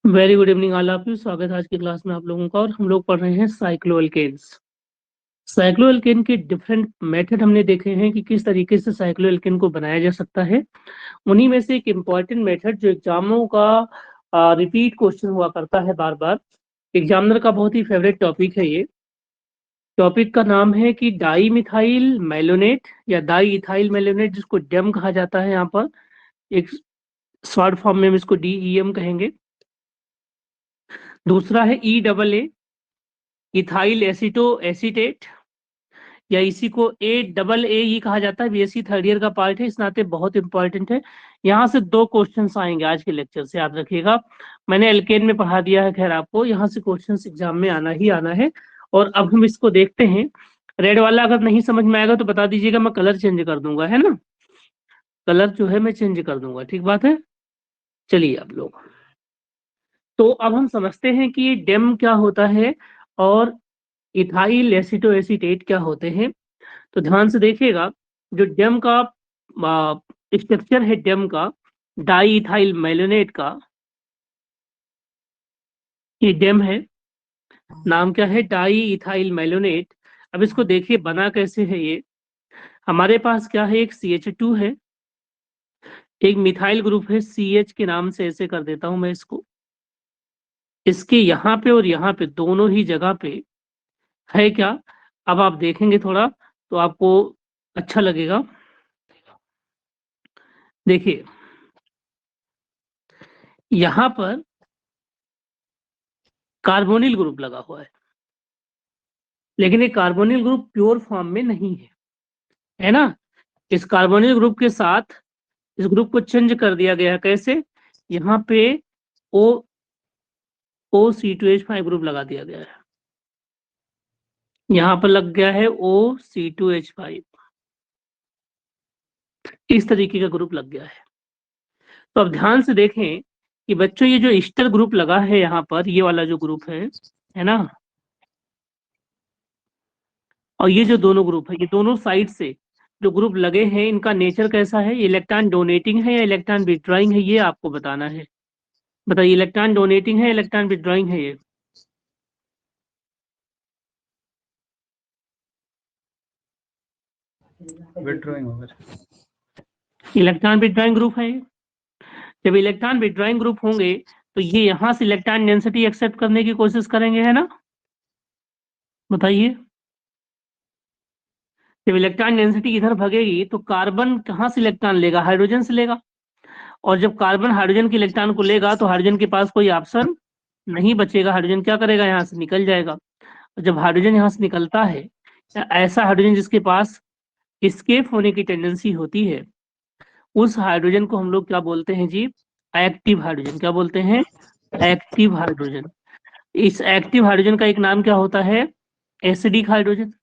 Very good evening all of you. स्वागत है आज की क्लास में आप लोगों का। और हम लोग पढ़ रहे हैं साइक्लोएल्केन्स। साइक्लोएल्केन के डिफरेंट मेथड हमने देखे हैं कि किस तरीके से साइक्लोएल्केन को बनाया जा सकता है। उन्हीं में से एक इम्पॉर्टेंट मेथड जो एग्जामों का रिपीट क्वेश्चन हुआ करता है बार बार, एग्जामिनर का बहुत ही फेवरेट टॉपिक है। ये टॉपिक का नाम है कि डाई मिथाइल मेलोनेट या डाई इथाइल मेलोनेट, जिसको डेम कहा जाता है। यहाँ पर एक शॉर्ट फॉर्म में हम इसको DEM कहेंगे। दूसरा है E AA इथाइल एसिटो एसीटेट, या इसी को AAAE कहा जाता है। BSc थर्ड ईयर का पार्ट है, इस नाते बहुत इंपॉर्टेंट है। यहाँ से 2 क्वेश्चंस आएंगे आज के लेक्चर से, याद रखिएगा। मैंने एल्केन में पढ़ा दिया है, खैर आपको यहाँ से क्वेश्चंस एग्जाम में आना ही आना है। और अब हम इसको देखते हैं। रेड वाला अगर नहीं समझ में आएगा तो बता दीजिएगा, मैं कलर चेंज कर दूंगा, है ना। कलर जो है मैं चेंज कर दूंगा, ठीक बात है। चलिए अब लोग, तो अब हम समझते हैं कि ये डेम क्या होता है और इथाइल एसिटो एसीटेट क्या होते हैं। तो ध्यान से देखिएगा, जो डेम का स्ट्रक्चर है, डेम का डाई इथाइल मेलोनेट का, ये डेम है। नाम क्या है? Di ethyl malonate. अब इसको देखिए बना कैसे है ये। हमारे पास क्या है? एक CH2 है, एक मिथाइल ग्रुप है CH के नाम से, ऐसे कर देता हूं मैं इसको। इसके यहाँ पे और यहाँ पे दोनों ही जगह पे है क्या? अब आप देखेंगे थोड़ा तो आपको अच्छा लगेगा। देखिए यहाँ पर कार्बोनिल ग्रुप लगा हुआ है, लेकिन ये कार्बोनिल ग्रुप प्योर फॉर्म में नहीं है ना। इस कार्बोनिल ग्रुप के साथ इस ग्रुप को चेंज कर दिया गया है। कैसे? यहाँ पे ओ OC2H5 ग्रुप लगा दिया गया है। यहाँ पर लग गया है OC2H5, इस तरीके का ग्रुप लग गया है। तो अब ध्यान से देखें कि बच्चों, ये जो ईस्टर ग्रुप लगा है यहाँ पर, ये वाला जो ग्रुप है ना, और ये जो दोनों ग्रुप है, ये दोनों साइड से जो ग्रुप लगे हैं, इनका नेचर कैसा है? इलेक्ट्रॉन डोनेटिंग है या इलेक्ट्रॉन विथड्रॉइंग है, ये आपको बताना है। बताइए, इलेक्ट्रॉन डोनेटिंग है, इलेक्ट्रॉन विथड्रॉइंग है? ये विथड्रॉइंग होगा। इलेक्ट्रॉन विथड्रॉइंग ग्रुप है। जब इलेक्ट्रॉन विथड्रॉइंग ग्रुप होंगे तो ये यहाँ से इलेक्ट्रॉन डेंसिटी एक्सेप्ट करने की कोशिश करेंगे, है ना। बताइए, जब इलेक्ट्रॉन डेंसिटी इधर भगेगी तो कार्बन कहाँ से इलेक्ट्रॉन लेगा? हाइड्रोजन से लेगा। और जब कार्बन हाइड्रोजन के इलेक्ट्रॉन को लेगा तो हाइड्रोजन के पास कोई ऑप्शन नहीं बचेगा। हाइड्रोजन क्या करेगा? यहाँ से निकल जाएगा। और जब हाइड्रोजन यहाँ से निकलता है, ऐसा हाइड्रोजन जिसके पास एस्केप होने की टेंडेंसी होती है, उस हाइड्रोजन को हम लोग क्या बोलते हैं जी? Active hydrogen. क्या बोलते हैं? Active hydrogen. इस एक्टिव हाइड्रोजन का एक नाम क्या होता है? Acidic hydrogen.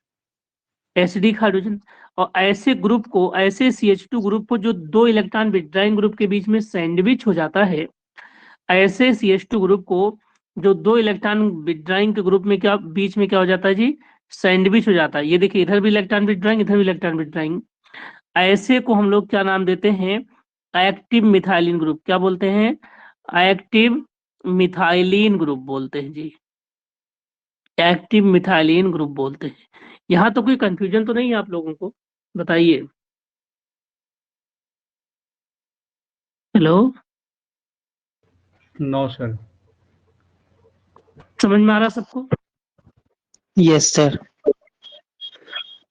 Acidic hydrogen. और ऐसे ग्रुप को, ऐसे CH2 ग्रुप को जो 2 इलेक्ट्रॉन विथड्रॉइंग ग्रुप के बीच में सैंडविच हो जाता है, ऐसे CH2 ग्रुप को जो 2 इलेक्ट्रॉन विथड्रॉइंग के ग्रुप में क्या बीच में क्या हो जाता है जी? सैंडविच हो जाता है। ये देखिए, इधर भी इलेक्ट्रॉन विथड्रॉइंग, इधर भी इलेक्ट्रॉन विथड्रॉइंग। ऐसे को हम लोग क्या नाम देते हैं? Active methylene group. क्या बोलते हैं? एक्टिव मिथाइलिन ग्रुप बोलते हैं जी। एक्टिव मिथाइलिन ग्रुप बोलते हैं। यहाँ तो कोई कंफ्यूजन तो नहीं है आप लोगों को? बताइए। Hello, no sir. समझ में आ रहा सबको? Yes sir.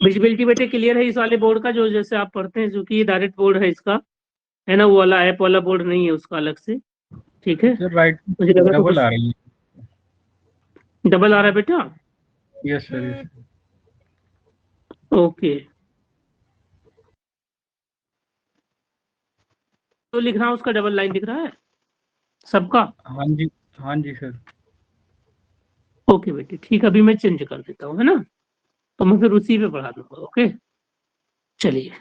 विजिबिलिटी बेटे क्लियर है इस वाले बोर्ड का, जो जैसे आप पढ़ते हैं, जो कि ये डायरेक्ट बोर्ड है इसका, है ना। वो वाला ऐप वाला बोर्ड नहीं है उसका, अलग से। ठीक है, सर राइट मुझे लगा तो डबल कुछ आ रही डबल आ रहा है बेटा। है। Yes sir, yes. ओके, तो लिख रहा हूँ उसका डबल लाइन दिख रहा है सबका। हाँ जी, हाँ जी सर। ओके बेटे, ठीक है, अभी मैं चेंज कर देता हूँ, है ना। तो मैं फिर उसी पे पढ़ा दूंगा। ओके, चलिए।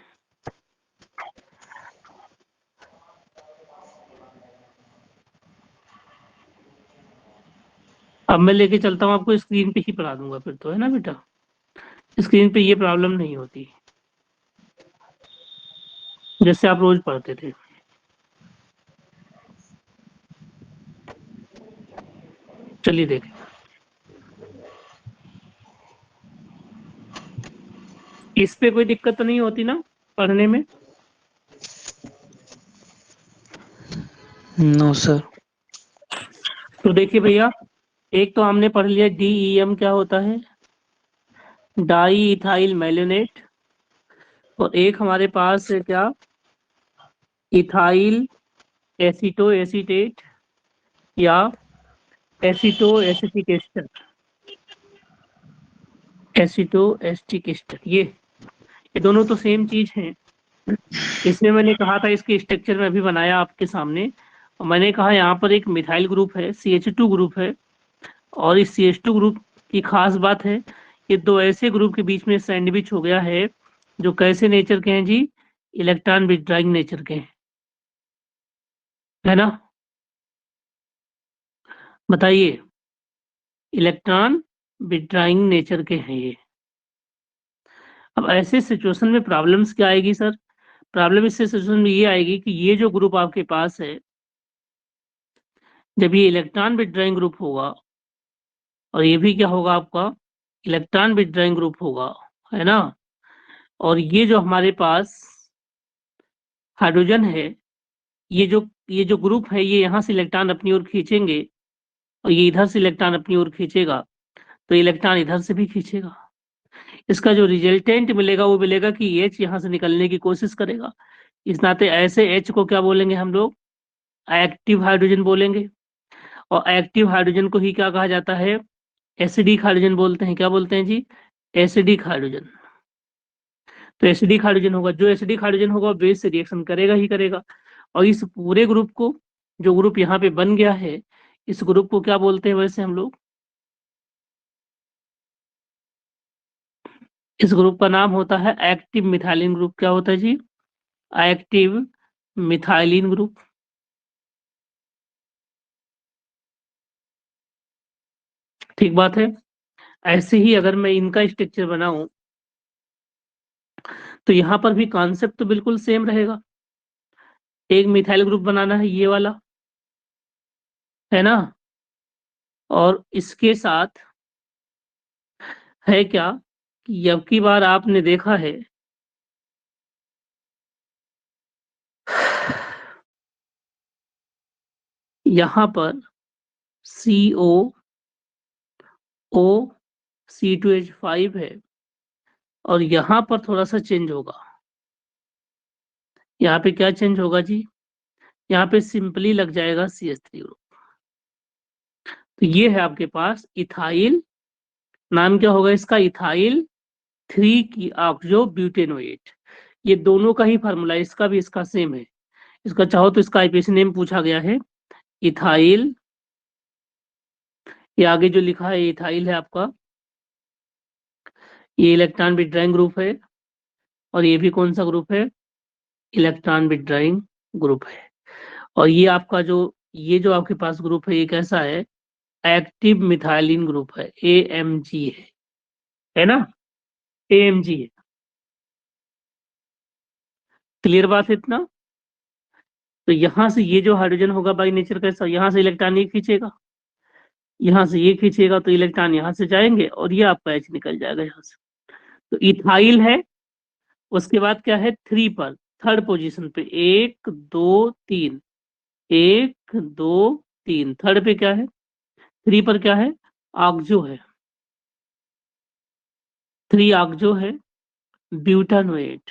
अब मैं लेके चलता हूँ आपको, स्क्रीन पे ही पढ़ा दूंगा फिर तो, है ना बेटा। स्क्रीन पे ये प्रॉब्लम नहीं होती, जैसे आप रोज पढ़ते थे। चलिए देखें। इस पे कोई दिक्कत तो नहीं होती ना पढ़ने में? No, sir. तो देखिए भैया, एक तो हमने पढ़ लिया DEM क्या होता है, डाई इथाइल मैलिनेट, और एक हमारे पास है क्या, इथाइल एसीटो एसीटेट या aceto acetic ester, aceto acetic ester, ये दोनों तो सेम चीज हैं। इसमें मैंने कहा था इसके स्ट्रक्चर में अभी बनाया आपके सामने, और मैंने कहा यहाँ पर एक मिथाइल ग्रुप है, CH2 ग्रुप है, और इस CH2 ग्रुप की खास बात है, ये दो ऐसे ग्रुप के बीच में सैंडविच हो गया है जो कैसे नेचर के हैं जी, इलेक्ट्रॉन विथड्राइंग नेचर के हैं, है ना? बताइए, इलेक्ट्रॉन विथड्राइंग नेचर के हैं ये। अब ऐसे सिचुएशन में प्रॉब्लम्स क्या आएगी सर? प्रॉब्लम इस सिचुएशन में ये आएगी कि ये जो ग्रुप आपके पास है, जब ये इलेक्ट्रॉन विथड्राइंग ग्रुप होगा, और ये भी क्या होगा आपका, इलेक्ट्रॉन विथड्राइंग ग्रुप होगा, है ना? और ये जो हमारे पास हाइड्रोजन है, ये जो ग्रुप है, ये यहाँ से इलेक्ट्रॉन अपनी ओर खींचेंगे, और ये इधर से इलेक्ट्रॉन अपनी ओर खींचेगा, तो इलेक्ट्रॉन इधर से भी खींचेगा। इसका जो रिजल्टेंट मिलेगा वो मिलेगा कि H यहाँ से निकलने की कोशिश करेगा। इस नाते ऐसे H को क्या बोलेंगे हम लोग, एक्टिव हाइड्रोजन बोलेंगे, और एक्टिव हाइड्रोजन को ही क्या कहा जाता है, एसिडिक हाइड्रोजन बोलते हैं। क्या बोलते हैं जी, एसिडिक हाइड्रोजन। तो एसिडिक हाइड्रोजन होगा, जो एसिडिक हाइड्रोजन होगा बेस से रिएक्शन करेगा ही करेगा। और इस पूरे ग्रुप को, जो ग्रुप यहाँ पे बन गया है, इस ग्रुप को क्या बोलते हैं वैसे हम लोग, इस ग्रुप का नाम होता है एक्टिव मिथाइलिन ग्रुप। क्या होता है जी, एक्टिव मिथाइलिन ग्रुप। ठीक बात है। ऐसे ही अगर मैं इनका स्ट्रक्चर बनाऊं, तो यहाँ पर भी कॉन्सेप्ट तो बिल्कुल सेम रहेगा। एक मिथाइल ग्रुप बनाना है ये वाला, है ना? और इसके साथ है क्या कि अब की बार आपने देखा है, यहाँ पर CO O C2H5 है, और यहाँ पर थोड़ा सा चेंज होगा। यहाँ पे क्या चेंज होगा जी, यहाँ पे सिंपली लग जाएगा CH3 ग्रुप। तो ये है आपके पास इथाइल, नाम क्या होगा इसका, इथाइल 3 की ऑक्सो ब्यूटेनोएट। ये दोनों का ही फार्मूला, इसका भी इसका सेम है। इसका चाहो तो इसका आईपीसी नेम पूछा गया है, इथाइल, ये आगे जो लिखा है इथाइल है आपका, ये इलेक्ट्रॉन विथड्राइंग ग्रुप है, और ये भी कौन सा ग्रुप है, इलेक्ट्रॉन विथड्राइंग ग्रुप है। और ये आपका जो, ये जो आपके पास ग्रुप है, ये कैसा है, एक्टिव मिथाइलिन ग्रुप है, AMG है ना, AMG है। क्लियर बात है इतना? तो यहाँ से ये जो हाइड्रोजन होगा बाई नेचर कैसा, यहाँ से इलेक्ट्रॉन ये खींचेगा, यहाँ से ये खींचेगा, तो इलेक्ट्रॉन यहाँ से जाएंगे, और ये आपका H निकल जाएगा यहाँ से। तो इथाइल है, उसके बाद क्या है, 3 पर, थर्ड पोजीशन पे, 1 2 3, 1 2 3, थर्ड पे क्या है, 3 पर क्या है, ऑक्सो है, 3 ऑक्सो है, ब्यूटानोएट।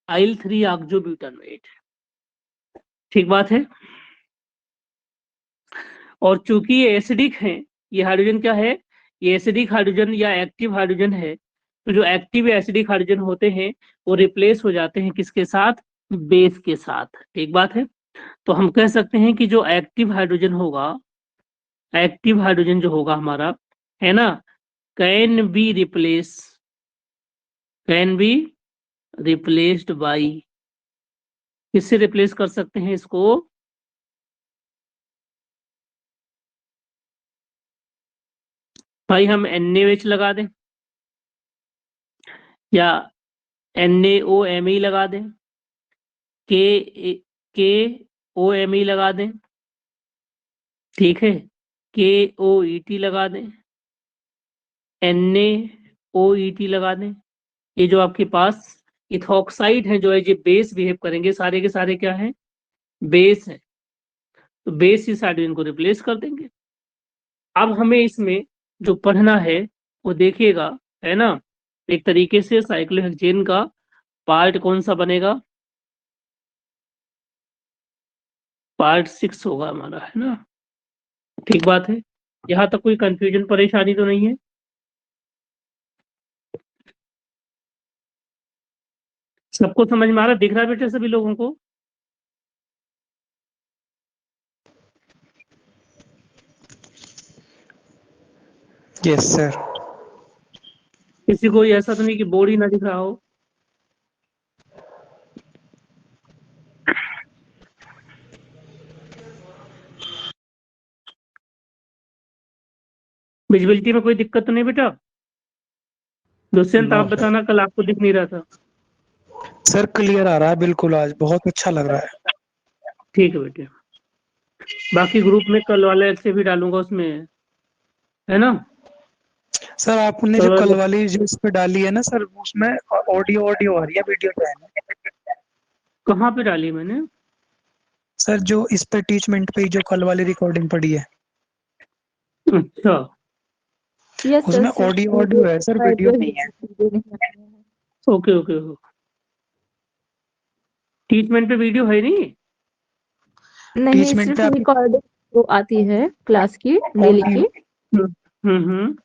आइल 3 ऑक्सो ब्यूटानोएट। ठीक बात है। और चूंकि ये एसिडिक है, ये हाइड्रोजन क्या है, ये एसिडिक हाइड्रोजन या एक्टिव हाइड्रोजन है, तो जो एक्टिव एसिडिक हाइड्रोजन होते हैं वो रिप्लेस हो जाते हैं किसके साथ, बेस के साथ। ठीक बात है। तो हम कह सकते हैं कि जो एक्टिव हाइड्रोजन होगा, एक्टिव हाइड्रोजन जो होगा हमारा, है ना, can be replace, can be replaced by, किससे रिप्लेस कर सकते हैं इसको, भाई हम NaOH लगा दें, या NaOMe लगा दें, KOME लगा दें, ठीक है, KOET लगा दें, NaOET लगा दें। ये जो आपके पास इथॉक्साइड है जो है ये बेस बिहेव करेंगे, सारे के सारे क्या है, बेस है, तो बेस इस हाइड्रोजन को रिप्लेस कर देंगे। अब हमें इसमें जो पढ़ना है वो देखिएगा, है ना, एक तरीके से साइक्लोहेक्सेन का पार्ट कौन सा बनेगा, पार्ट 6 होगा हमारा, है ना, ठीक बात है। यहाँ तक कोई कंफ्यूजन परेशानी तो नहीं है? सबको समझ में आ रहा, दिख रहा है बेटे सभी लोगों को? Yes, sir. किसी को ऐसा तो नहीं कि बोर्ड ही ना दिख रहा हो? विजिबिलिटी में कोई दिक्कत तो नहीं बेटा? दुष्यंत No, आप sir. बताना, कल आपको दिख नहीं रहा था। सर क्लियर आ रहा है बिल्कुल, आज बहुत अच्छा लग रहा है। ठीक है बेटे, बाकी ग्रुप में कल वाले से भी डालूंगा उसमें, है ना। सर आपने जो कल वाली जो इस पे डाली है ना सर, उसमें ऑडियो ऑडियो आ रही है, वीडियो तो है नहीं। कहाँ पे डाली मैंने? सर जो इस पे टीचमेंट पे जो कल वाली रिकॉर्डिंग पड़ी है अच्छा, यस सर, उसमें सिर्फ ऑडियो ऑडियो है सर, वीडियो नहीं है। वीडियो नहीं आ रहा है। Okay okay okay. ट्रीटमेंट पे वीडियो है नहीं? नहीं, टीचमेंट सिर्फ पे आपकी रिकॉर्डिंग जो आती है क्लास की डेली की, हम्म।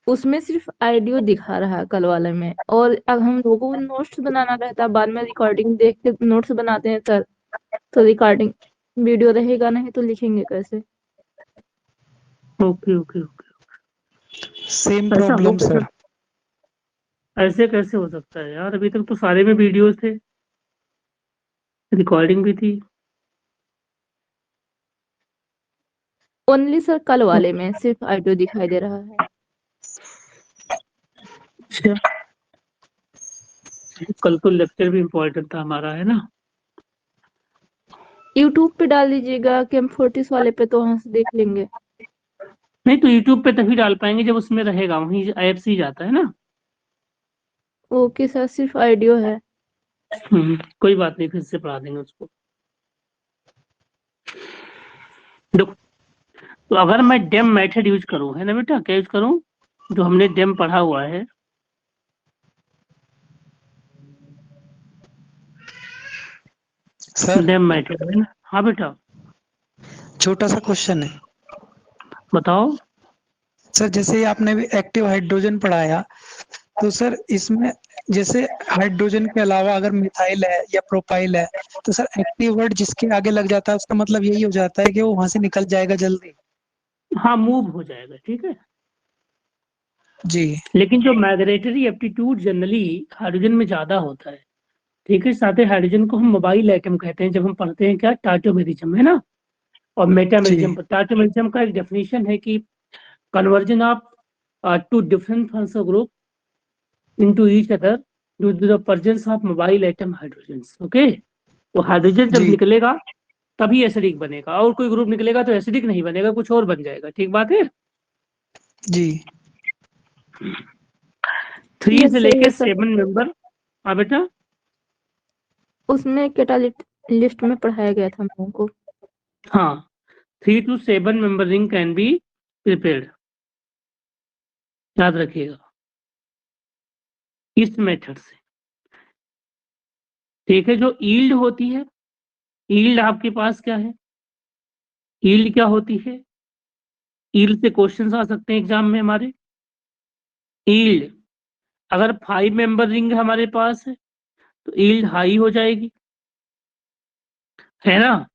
उसमें सिर्फ ऑडियो दिखा रहा है कल वाले में। और अब हम लोगों को नोट्स बनाना रहता है, बाद में रिकॉर्डिंग देख के नोट्स बनाते हैं सर, तो रिकॉर्डिंग वीडियो रहेगा नहीं तो लिखेंगे कैसे? Okay okay okay. सेम ऐसा हो प्रॉब्लम कैसे, सर। ऐसे कैसे हो सकता है यार? अभी तक तो सारे में वीडियोस थे, रिकॉर्डिंग भी थी। ओनली सर कल वाले में सिर्फ ऑडियो दिखाई दे रहा है। अच्छा, कल तो लेक्चर भी इम्पोर्टेंट था हमारा, है ना। यूट्यूब पे डाल दीजिएगा कैम40 वाले पे, तो वहां से देख लेंगे। नहीं तो यूट्यूब पे तभी डाल पाएंगे जब उसमें रहेगा, वहीं ऐप से ही जाता है ना। ओके सर, सिर्फ ऑडियो है। कोई बात नहीं, फिर से पढ़ा देंगे उसको। देखो, तो अगर मैं डेम मेथड यूज करूं, है ना बेटा, क्या यूज करूं, जो हमने डेम पढ़ा हुआ है, सर डेम मेथड, है ना। हाँ बेटा, छोटा सा क्वेश्चन है बताओ। सर, जैसे आपने भी एक्टिव हाइड्रोजन पढ़ाया, तो सर इसमें जैसे हाइड्रोजन के अलावा अगर मिथाइल है या प्रोपाइल है, तो सर एक्टिव वर्ड जिसके आगे लग जाता है उसका मतलब यही हो जाता है कि वो वहां से निकल जाएगा जल्दी। हाँ, मूव हो जाएगा, ठीक है। जी लेकिन जो माइग्रेटरी एप्टीट्यूड जनरली हाइड्रोजन में ज्यादा होता है, ठीक है। साथ ही हाइड्रोजन को हम मोबाइल एटम कहते हैं जब हम पढ़ते हैं क्या, टार्टोमेरिज्म, है ना, और मेटामेरिज्म। जी टार्टोमेरिज्म का एक डेफिनेशन है कि conversion of two different functional group into each other due to the presence of mobile atom hydrogens, okay. तो हाइड्रोजन जब जी निकलेगा तभी एसिडिक बनेगा, और कोई ग्रुप निकलेगा तो एसिडिक नहीं बनेगा, कुछ और बन जाएगा, ठीक बात है। जी 3 यस से सर, लेके यस सर, 7 मेंबर। हाँ बेटा, उसमें कैटालिस्ट लिस्ट में पढ़ाया गया था हम लोगों को। हाँ, 3 to 7 member ring can be prepared, याद रखिएगा इस मेथड से, ठीक है। जो ईल्ड होती है, ईल्ड आपके पास क्या है, ईल्ड क्या होती है, ईल्ड से क्वेश्चंस आ सकते हैं एग्जाम में हमारे। ईल्ड, अगर 5 मेंबर रिंग हमारे पास है तो ईल्ड हाई हो जाएगी, है ना।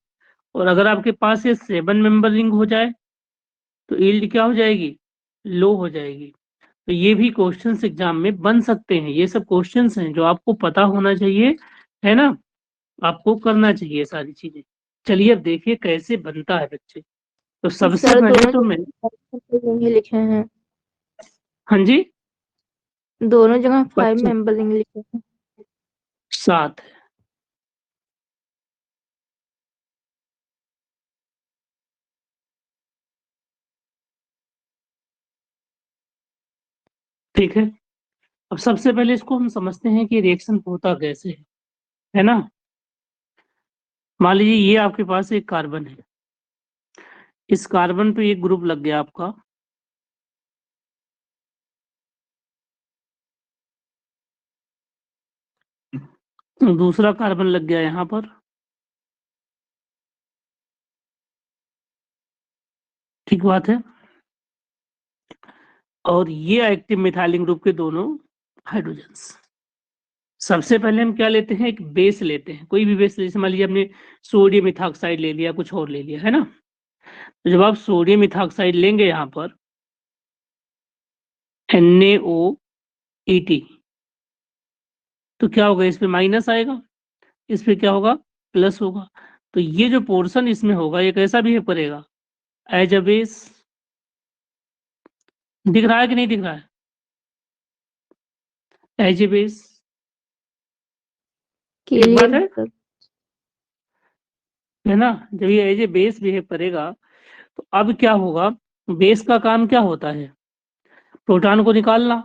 और अगर आपके पास ये 7 मेंबर रिंग हो जाए तो ईल्ड क्या हो जाएगी, लो हो जाएगी। तो ये भी क्वेश्चंस एग्जाम में बन सकते हैं, ये सब क्वेश्चंस हैं जो आपको पता होना चाहिए, है ना, आपको करना चाहिए सारी चीजें। चलिए अब देखिए कैसे बनता है बच्चे। तो सबसे सर पहले दोनों तो मैं, जगह यही लिखे हैं, हाँ जी, दोनों जगह 5 बच्चे मेंबर लिखे हैं। 7 है, ठीक है। अब सबसे पहले इसको हम समझते हैं कि रिएक्शन होता कैसे है ना। मान लीजिए ये आपके पास एक कार्बन है, इस कार्बन पे एक ग्रुप लग गया आपका, दूसरा कार्बन लग गया यहाँ पर, ठीक बात है। और ये एक्टिव मिथाइलिन ग्रुप के दोनों हाइड्रोजन्स। सबसे पहले हम क्या लेते हैं, एक बेस लेते हैं, कोई भी बेस, जैसे मान लीजिए हमने सोडियम इथॉक्साइड ले लिया, कुछ और ले लिया, है ना। तो जब आप सोडियम इथॉक्साइड लेंगे यहाँ पर NaOET, तो क्या होगा, इस पे माइनस आएगा, इस पे क्या होगा, प्लस होगा। तो ये जो पोर्शन इसमें होगा ये कैसा बिहेव करेगा, एज अ बेस। दिख रहा है कि नहीं दिख रहा है, एज ए बेस। ठीक बात क्लियर है, सर। है ना। जब ये एज ए बेस बिहेव करेगा तो अब क्या होगा, बेस का काम क्या होता है, प्रोटॉन को निकालना।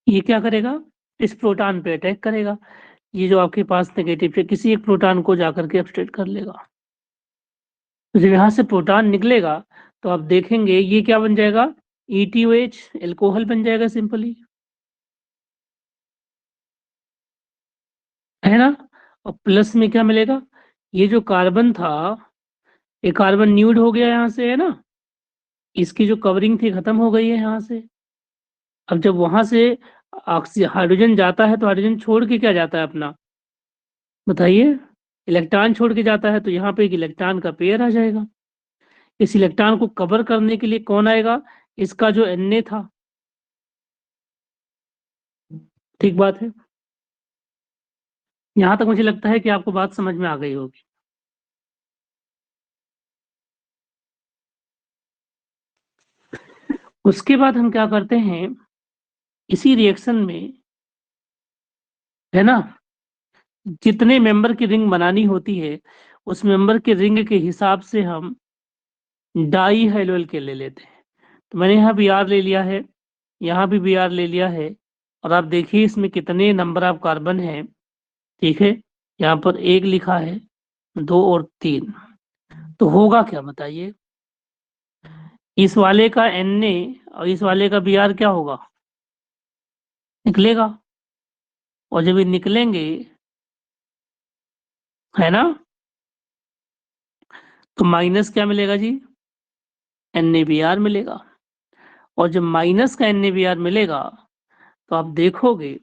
ये क्या करेगा, इस प्रोटॉन पे अटैक करेगा, ये जो आपके पास नेगेटिव है किसी एक प्रोटॉन को जाकर के अपस्टेट कर लेगा। तो जब यहाँ से प्रोटॉन निकलेगा तो आप देखेंगे ये क्या बन जाएगा, ETOH, एल्कोहल बन जाएगा सिंपली, है ना। और प्लस में क्या मिलेगा, ये जो कार्बन था ये कार्बन न्यूड हो गया यहाँ से, है ना, इसकी जो कवरिंग थी खत्म हो गई है यहाँ से। अब जब वहां से हाइड्रोजन जाता है तो हाइड्रोजन छोड़ के क्या जाता है अपना, बताइए, इलेक्ट्रॉन छोड़ के जाता है, तो यहाँ पे एक इलेक्ट्रॉन का पेयर आ जाएगा। इस इलेक्ट्रॉन को कवर करने के लिए कौन आएगा, इसका जो Na था, ठीक बात है। यहां तक मुझे लगता है कि आपको बात समझ में आ गई होगी। उसके बाद हम क्या करते हैं, इसी रिएक्शन में, है ना, जितने मेंबर की रिंग बनानी होती है उस मेंबर के रिंग के हिसाब से हम डाई हाइड्रोल के ले लेते हैं। तो मैंने यहाँ Br ले लिया है, यहाँ भी Br ले लिया है, और आप देखिए इसमें कितने नंबर ऑफ कार्बन है, ठीक है। यहाँ पर 1 लिखा है, 2 और 3। तो होगा क्या बताइए, इस वाले का Na और इस वाले का Br क्या होगा, निकलेगा। और जब ये निकलेंगे, है ना, तो माइनस क्या मिलेगा जी, NaBr मिलेगा। और जब माइनस का NaBr मिलेगा तो आप देखोगे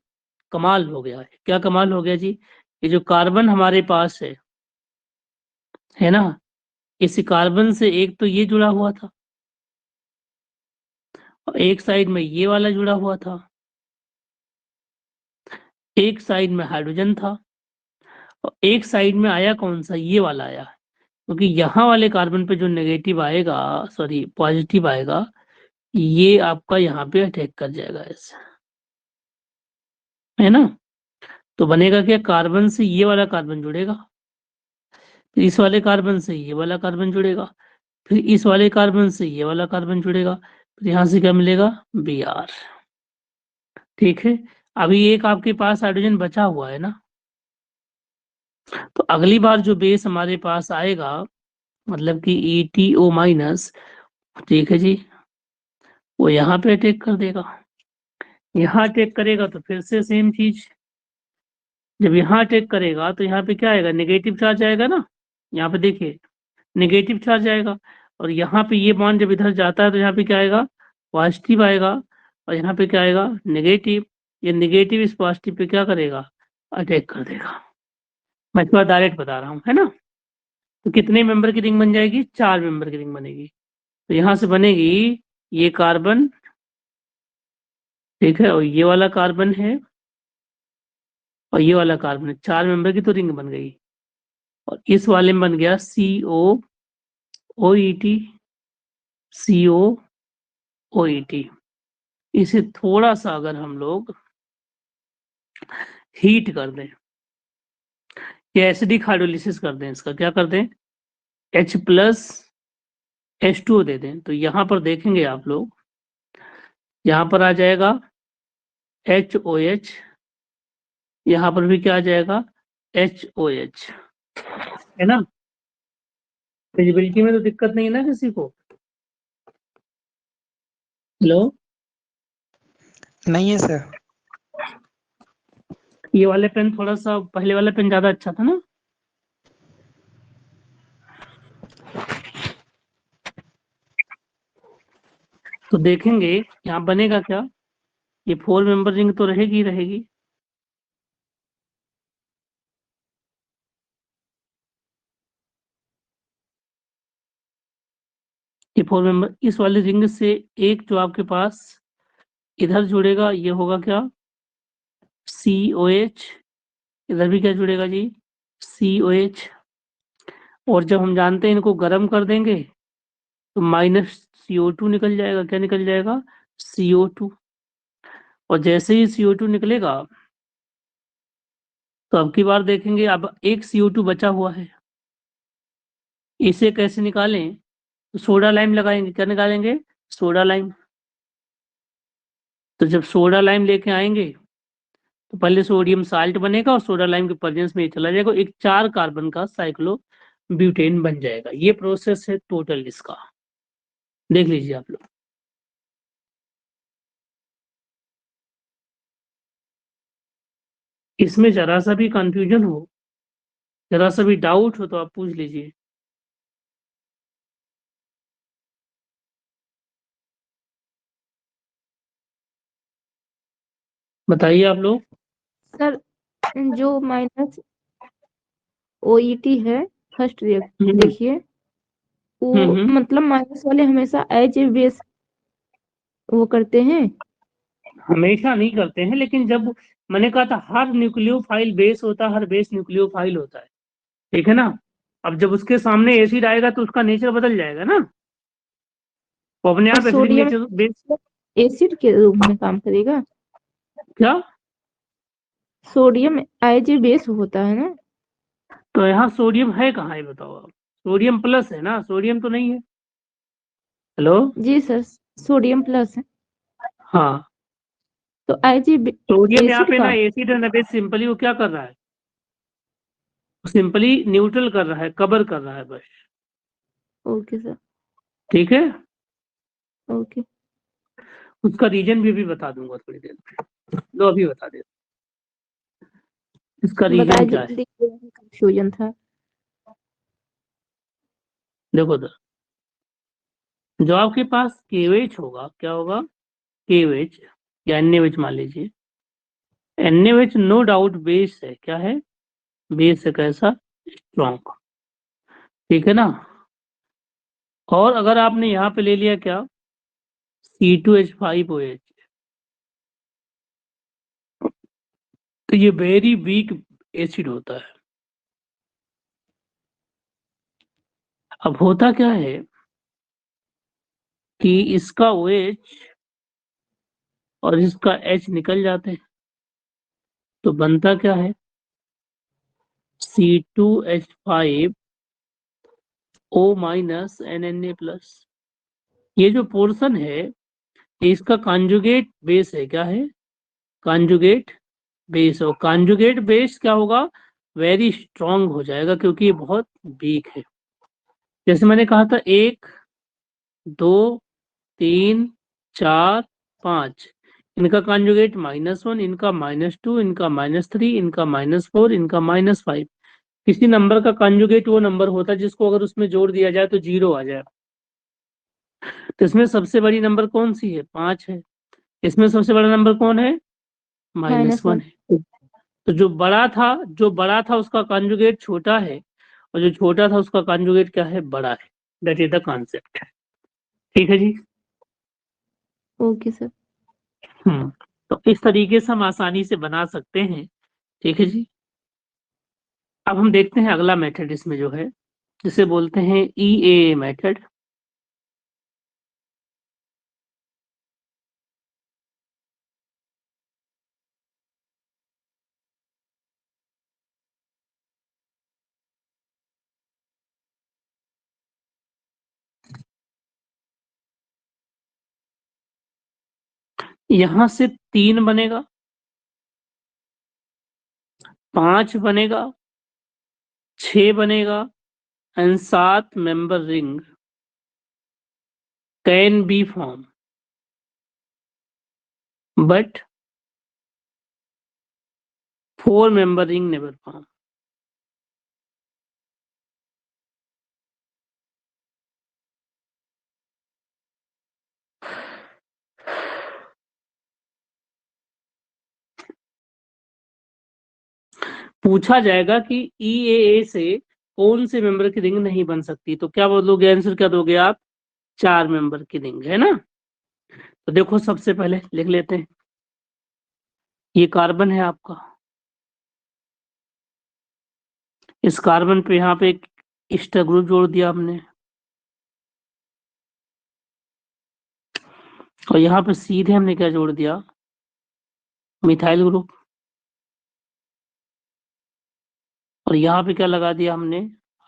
कमाल हो गया है। क्या कमाल हो गया जी, ये जो कार्बन हमारे पास है ना, इस कार्बन से एक तो ये जुड़ा हुआ था और एक साइड में ये वाला जुड़ा हुआ था, एक साइड में हाइड्रोजन था, और एक साइड में आया कौन सा, ये वाला आया, क्योंकि यहाँ वाले कार्बन पे जो नेगेटिव आएगा, सॉरी पॉजिटिव आएगा, ये आपका यहाँ पे अटैक कर जाएगा ऐसे, है ना। तो बनेगा क्या, कार्बन से ये वाला कार्बन जुड़ेगा, फिर इस वाले कार्बन से ये वाला कार्बन जुड़ेगा, फिर इस वाले कार्बन से ये वाला कार्बन जुड़ेगा, फिर यहाँ से क्या मिलेगा, Br, ठीक है। अभी एक आपके पास हाइड्रोजन बचा हुआ है ना, तो अगली बार जो बेस हमारे पास आएगा, मतलब कि ETO माइनस, ठीक है जी, वो यहाँ पे अटैक कर देगा। यहाँ अटैक करेगा तो फिर से सेम चीज, जब यहाँ अटैक करेगा तो यहाँ पे क्या आएगा, नेगेटिव चार्ज आएगा ना, यहाँ पे देखिए नेगेटिव चार्ज आएगा। और यहाँ पे ये बॉन्ड जब इधर जाता है तो यहाँ पे क्या आएगा, पॉजिटिव आएगा, और यहाँ पे क्या आएगा, नेगेटिव। ये नेगेटिव इस पॉजिटिव पे क्या करेगा, अटैक कर देगा। मैं इसके बाद डायरेक्ट बता रहा हूँ, है ना। तो कितने मेंबर की रिंग बन जाएगी, 4 मेंबर की रिंग बनेगी। तो यहाँ से बनेगी ये कार्बन, ठीक है, और ये वाला कार्बन है और ये वाला कार्बन है, 4 मेंबर की तो रिंग बन गई। और इस वाले में बन गया COOET, COOET। इसे थोड़ा सा अगर हम लोग हीट कर दें या एसिडिक हाइड्रोलिसिस कर दें, इसका क्या कर दें, H प्लस H2O दे दें, तो यहाँ पर देखेंगे आप लोग, यहाँ पर आ जाएगा HOH, यहाँ पर भी क्या आ जाएगा, HOH, है ना। फिजिबिलिटी में तो दिक्कत नहीं है ना किसी को। हेलो, नहीं है सर। ये वाले पेन थोड़ा सा, पहले वाला पेन ज्यादा अच्छा था ना। तो देखेंगे यहाँ बनेगा क्या, ये 4 मेंबर रिंग तो रहेगी रहेगी, ये 4 मेंबर, इस वाले रिंग से एक जो आपके पास इधर जुड़ेगा, ये होगा क्या, COH, इधर भी क्या जुड़ेगा जी, COH, और जब हम जानते हैं इनको गर्म कर देंगे तो -CO2 निकल जाएगा, क्या निकल जाएगा, CO2, और जैसे ही CO2 निकलेगा तो अब की बार देखेंगे, अब एक CO2 बचा हुआ है, इसे कैसे निकालें, तो सोडा लाइम लगाएंगे, क्या निकालेंगे, सोडा लाइम। तो जब सोडा लाइम लेके आएंगे तो पहले सोडियम साल्ट बनेगा और सोडा लाइम के प्रेजेंस में ये चला जाएगा, एक 4 कार्बन का साइक्लो ब्यूटेन बन जाएगा। ये प्रोसेस है टोटल इसका, देख लीजिए आप लोग। इसमें जरा सा भी कंफ्यूजन हो, जरा सा भी डाउट हो तो आप पूछ लीजिए। बताइए आप लोग। सर जो माइनस OET है फर्स्ट रिएक्शन, देखिए वो मतलब माइनस वाले हमेशा एज ए बेस वो करते हैं। हमेशा नहीं करते हैं, लेकिन जब मैंने कहा था हर न्यूक्लियोफाइल बेस होता है, हर बेस न्यूक्लियोफाइल होता है, ठीक है ना। अब जब उसके सामने एसिड आएगा तो उसका नेचर बदल जाएगा ना, वो अपने और आप acidic sodium nature base. Acid के रूप में काम करेगा। क्या, सोडियम एज ए बेस होता है ना। तो यहाँ सोडियम है कहाँ, ये बताओ आप, सोडियम प्लस है ना, सोडियम तो नहीं है। हेलो, जी सर, सोडियम प्लस है हाँ, तो एज ए सोडियम यहाँ एसिड पे ना का। एसिड है ना बेस, सिंपली वो क्या कर रहा है, सिंपली न्यूट्रल कर रहा है, कवर कर रहा है बस, ओके सर, ठीक है। ओके उसका रीजन भी अभी बता दूंगा थोड़ी देर में, लो अभी बता दे इसका बताए, रीजन क्या है। जल्दी कंफ्यूजन था। देखो तो, जो आपके पास KOH होगा, क्या होगा, KOH या NaOH मान लीजिए, NaOH नो डाउट बेस है, क्या है, बेस है, कैसा, स्ट्रॉन्ग, ठीक है ना। और अगर आपने यहाँ पे ले लिया क्या, C2H5OH, तो ये वेरी वीक एसिड होता है। अब होता क्या है कि इसका OH और इसका H निकल जाते हैं, तो बनता क्या है, C2H5O- NNA+। ये जो पोर्शन है ये इसका कॉन्जुगेट बेस है, क्या है, कॉन्जुगेट बेस, और कॉन्जुगेट बेस क्या होगा, वेरी स्ट्रांग हो जाएगा, क्योंकि ये बहुत वीक है। जैसे मैंने कहा था 1 2 3 4 5, इनका कॉन्जुगेट -1, इनका -2, इनका -3, इनका -4, इनका -5। किसी नंबर का कॉन्जुगेट वो नंबर होता है जिसको अगर उसमें जोड़ दिया जाए तो 0 आ जाए। तो इसमें सबसे बड़ी नंबर कौन सी है, 5 है। इसमें सबसे बड़ा नंबर कौन है, -1 -1। है। तो जो बड़ा था उसका कॉन्जुगेट छोटा है, और जो छोटा था उसका कॉन्जुगेट क्या है, बड़ा है। दैट इज द कॉन्सेप्ट, ठीक है जी। Okay sir. तो इस तरीके से हम आसानी से बना सकते हैं, ठीक है जी। अब हम देखते हैं अगला मेथड इसमें जो है, जिसे बोलते हैं EAA मेथड। यहां से 3 बनेगा, 5 बनेगा, 6 बनेगा and 7 member ring can be form, but 4 member ring never form. पूछा जाएगा कि EAA से कौन से मेंबर की रिंग नहीं बन सकती, तो क्या बोलोगे, आंसर क्या दोगे आप, 4 मेंबर की रिंग, है ना। तो देखो सबसे पहले लिख लेते हैं, ये कार्बन है आपका, इस कार्बन पे यहाँ पे एक ईस्टर ग्रुप जोड़ दिया हमने, और यहाँ पे सीधे हमने क्या जोड़ दिया, मिथाइल ग्रुप, और यहाँ पे क्या लगा दिया हमने,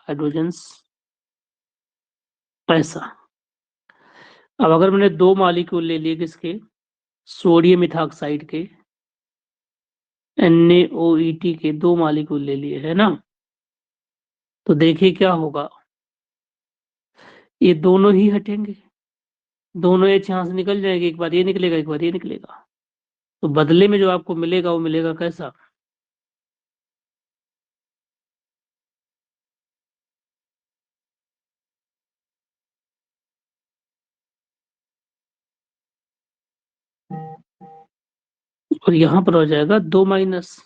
हाइड्रोजन्स, ऐसा। अब अगर मैंने 2 मॉलिक्यूल ले लिए किसके, सोडियम इथाक्साइड के, NaOET के 2 मॉलिक्यूल ले लिए, है ना, तो देखिए क्या होगा, ये दोनों ही हटेंगे, दोनों एच यहाँ से निकल जाएंगे, एक बार ये निकलेगा, एक बार ये निकलेगा, तो बदले में जो आपको मिलेगा वो मिलेगा कैसा, और यहाँ पर हो जाएगा 2 माइनस,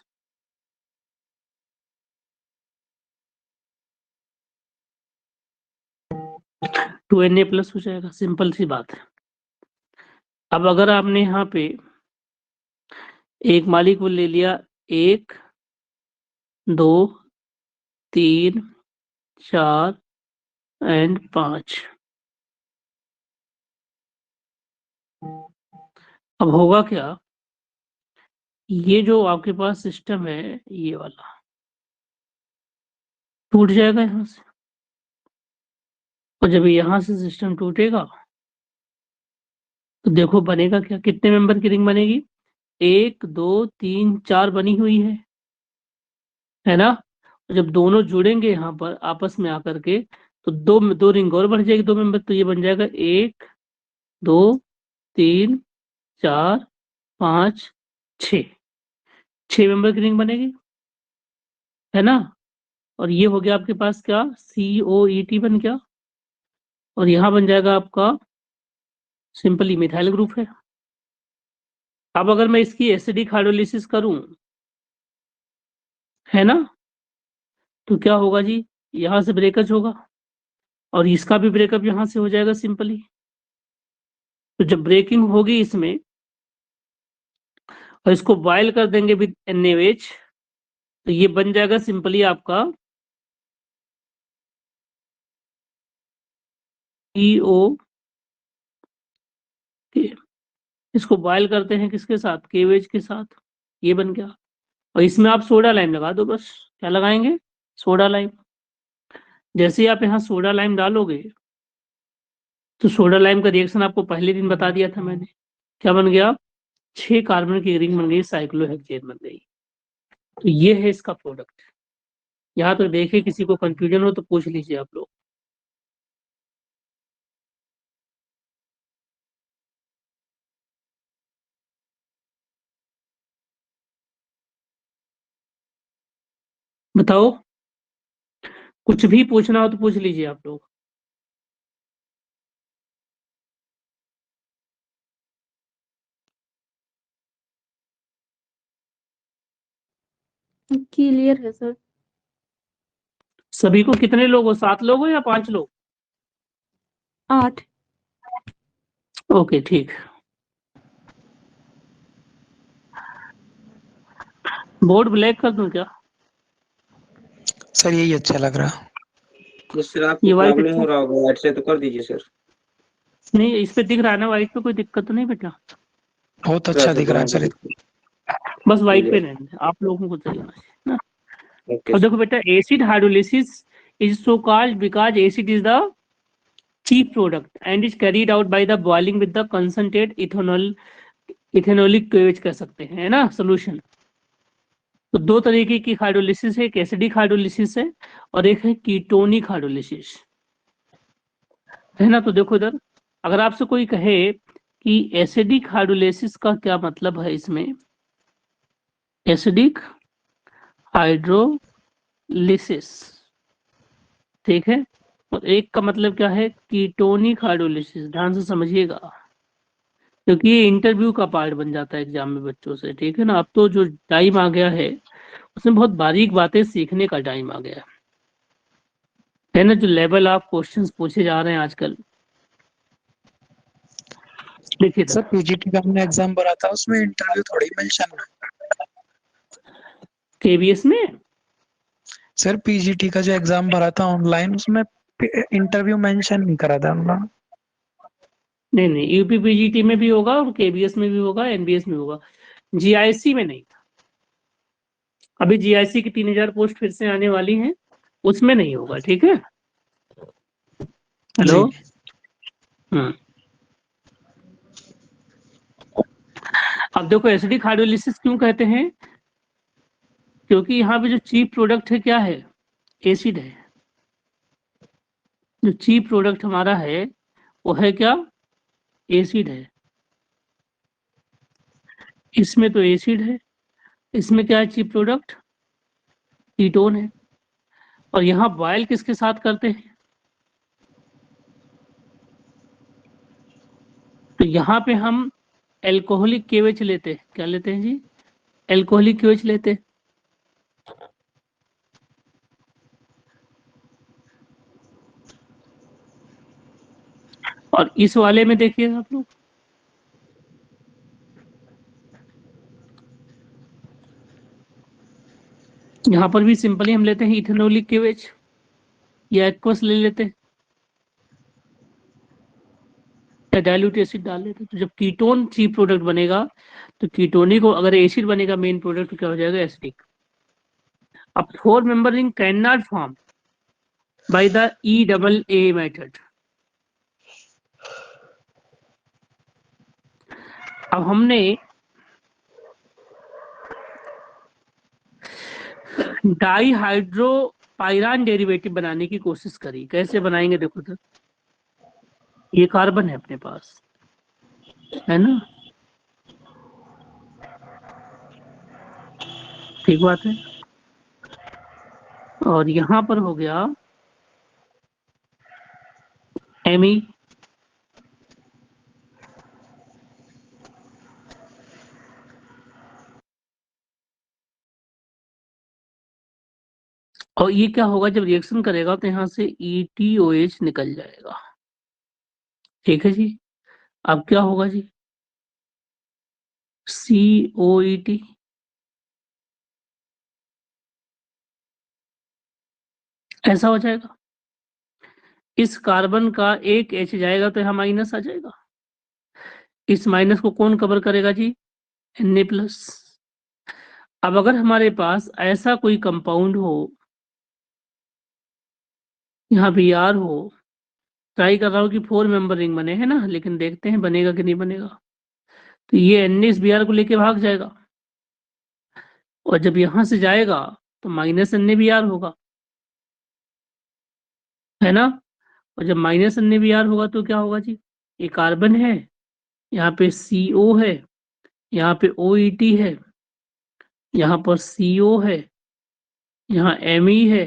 टू Na प्लस हो जाएगा, सिंपल सी बात है। अब अगर आपने यहाँ पे एक मॉलिक्यूल ले लिया, 1 2 3 4 एंड 5, अब होगा क्या, ये जो आपके पास सिस्टम है ये वाला टूट जाएगा यहाँ से, और जब यहाँ से सिस्टम टूटेगा तो देखो बनेगा क्या, कितने मेंबर की रिंग बनेगी, 1 2 3 4 बनी हुई है ना। जब दोनों जुड़ेंगे यहाँ पर आपस में आकर के, तो दो रिंग और बढ़ जाएगी, 2 मेंबर, तो ये बन जाएगा 1 2 3 4 5 6 मेंबर की रिंग बनेगी, है ना। और ये हो गया आपके पास क्या, COET बन गया, और यहाँ बन जाएगा आपका सिंपली मिथाइल ग्रुप है। अब अगर मैं इसकी एसिडिक हाइड्रोलिसिस करूं, है ना, तो क्या होगा जी, यहाँ से ब्रेकअप होगा और इसका भी ब्रेकअप यहाँ से हो जाएगा सिंपली। तो जब ब्रेकिंग होगी इसमें और इसको बॉयल कर देंगे विद NaOH, तो ये बन जाएगा सिंपली आपका CO, इसको बॉयल करते हैं किसके साथ, KOH के साथ, ये बन गया। और इसमें आप सोडा लाइम लगा दो, बस क्या लगाएंगे, सोडा लाइम। जैसे ही आप यहाँ सोडा लाइम डालोगे तो सोडा लाइम का रिएक्शन आपको पहले दिन बता दिया था मैंने, क्या बन गया, 6 कार्बन की रिंग बन गई, साइक्लोहेक्सेन बन गई। तो ये है इसका प्रोडक्ट। यहाँ तो देखिए किसी को कंफ्यूजन हो तो पूछ लीजिए आप लोग। बताओ, कुछ भी पूछना हो तो पूछ लीजिए आप लोग। क्लियर है सर। सभी को कितने लोग हो, 7 लोग हो या 5 लोग, 8। ओके ठीक। बोर्ड ब्लैक कर दूं क्या, सर यही अच्छा लग रहा। तो सर ये आपको वाइट प्रॉब्लम अच्छा, हो रहा होगा, वाइट से तो कर दीजिए सर। नहीं इस पे दिख रहा है ना वाइट पे, कोई दिक्कत तो नहीं बेटा, बहुत अच्छा दिख रहा है सर। बस वाइट पे रहने दें, आप लोगों को चाहिए ना। ओके अब देखो बेटा, acid hydrolysis is so called because acid is the chief product and is carried out by the boiling with the concentrated ethanol ethanolic cleavage कह सकते हैं, है ना सोल्यूशन। तो दो तरीके की हाइड्रोलिसिस है, एक एसिडिक हाइड्रोलिसिस है और एक है कीटोनिक हाइड्रोलिसिस, है ना। तो देखो इधर, अगर आपसे कोई कहे कि एसिडिक हाइड्रोलिसिस का क्या मतलब है, इसमें एसिडिक हाइड्रोलिसिस, ठीक है, और एक का मतलब क्या है कीटोनिक हाइड्रोलिसिस। ध्यान से समझिएगा, क्योंकि ये इंटरव्यू का पार्ट बन जाता है एग्जाम में बच्चों से, ठीक है ना। अब तो जो टाइम आ गया है उसमें बहुत बारीक बातें सीखने का टाइम आ गया है ना। जो लेवल ऑफ क्वेश्चंस पूछे जा रहे हैं आजकल, देखिए सर पीजीटी का हमने एग्जाम भरा था, उसमें इंटरव्यू थोड़ी मेंशन है। केबीएस में सर पीजीटी का जो एग्जाम भरा था ऑनलाइन, उसमें इंटरव्यू मेंशन नहीं करा था हम लोग। नहीं नहीं, यूपी पीजीटी में भी होगा और केबीएस में भी होगा, एनबीएस में होगा, जीआईसी में नहीं था। अभी जीआईसी की 3000 पोस्ट फिर से आने वाली हैं, उसमें नहीं होगा, ठीक है। हेलो। जी अब देखो एसिडिक हाइड्रोलिसिस क्यों कहते हैं, क्योंकि यहाँ पे जो चीप प्रोडक्ट है क्या है, एसिड है। जो चीप प्रोडक्ट हमारा है वो है क्या, एसिड है। इसमें तो एसिड है, इसमें क्या है चीप प्रोडक्ट, कीटोन है। और यहाँ बॉयल किसके साथ करते हैं, तो यहाँ पे हम एल्कोहलिक केवेच लेते हैं। क्या लेते हैं जी, एल्कोहलिक केवेच लेते हैं। और इस वाले में देखिए आप लोग, यहाँ पर भी सिंपली हम लेते हैं इथेनॉलिक केवेच या एक्वस ले लेते हैं या डाइल्यूट एसिड डाल लेते हैं। तो जब कीटोन चीप प्रोडक्ट बनेगा तो कीटोनिक को, अगर एसिड बनेगा मेन प्रोडक्ट, तो क्या हो जाएगा एसिडिक। अब 4 member ring cannot form by the EAA method। अब हमने डाईहाइड्रोपाइरान डेरिवेटिव बनाने की कोशिश करी। कैसे बनाएंगे, देखो तो, ये कार्बन है अपने पास, है ना, ठीक बात है। और यहां पर हो गया एमी, और ये क्या होगा, जब रिएक्शन करेगा तो यहां से ETOH निकल जाएगा, ठीक है जी। अब क्या होगा जी, COET, ऐसा हो जाएगा। इस कार्बन का एक H जाएगा तो यहाँ माइनस आ जाएगा। इस माइनस को कौन कवर करेगा जी, Na+। अब अगर हमारे पास ऐसा कोई कंपाउंड हो, यहाँ पे यार हो, ट्राई कर रहा हूँ कि 4 member रिंग बने, है ना, लेकिन देखते हैं बनेगा कि नहीं बनेगा। तो ये Na इस Br को लेके भाग जाएगा, और जब यहां से जाएगा तो -NaBr होगा, है ना। और जब -NaBr होगा तो क्या होगा जी, ये कार्बन है, यहाँ पे CO है, यहाँ पे OET है, यहाँ पर CO है, यहाँ Me है,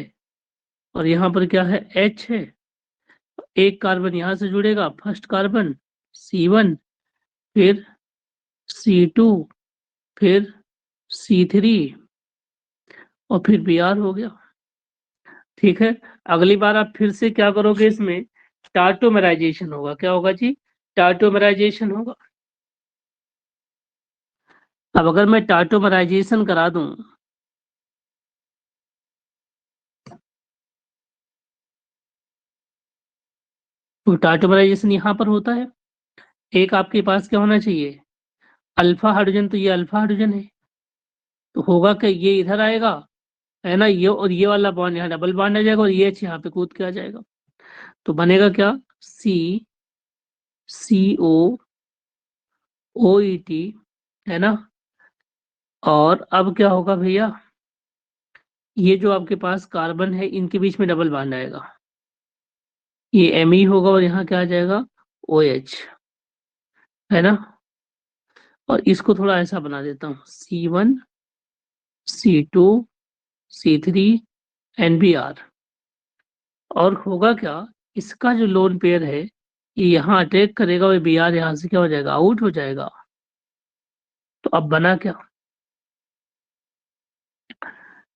और यहाँ पर क्या है, H है। एक कार्बन यहाँ से जुड़ेगा, फर्स्ट कार्बन C1, फिर C2, फिर C3, और फिर Br हो गया, ठीक है। अगली बार आप फिर से क्या करोगे, इसमें टार्टोमेराइजेशन होगा। क्या होगा जी, टार्टोमेराइजेशन होगा। अब अगर मैं टार्टोमेराइजेशन करा दूं, तो टार्टोमेराइजेशन यहाँ पर होता है। एक आपके पास क्या होना चाहिए, अल्फा हाइड्रोजन, तो ये अल्फा हाइड्रोजन है, तो होगा कि ये इधर आएगा, है ना, ये और ये वाला बॉन्ड यहाँ डबल बॉन्ड आ जाएगा, और ये H यहाँ पे कूद के आ जाएगा। तो बनेगा क्या, C CO OET है ना। और अब क्या होगा भैया, ये जो आपके पास कार्बन है इनके बीच में डबल बॉन्ड आएगा, ये Me होगा और यहाँ क्या आ जाएगा OH, है ना। और इसको थोड़ा ऐसा बना देता हूँ C1 C2 C3 NBr। और होगा क्या, इसका जो लोन पेयर है ये यहाँ अटैक करेगा और Br यहाँ से क्या हो जाएगा, आउट हो जाएगा। तो अब बना क्या,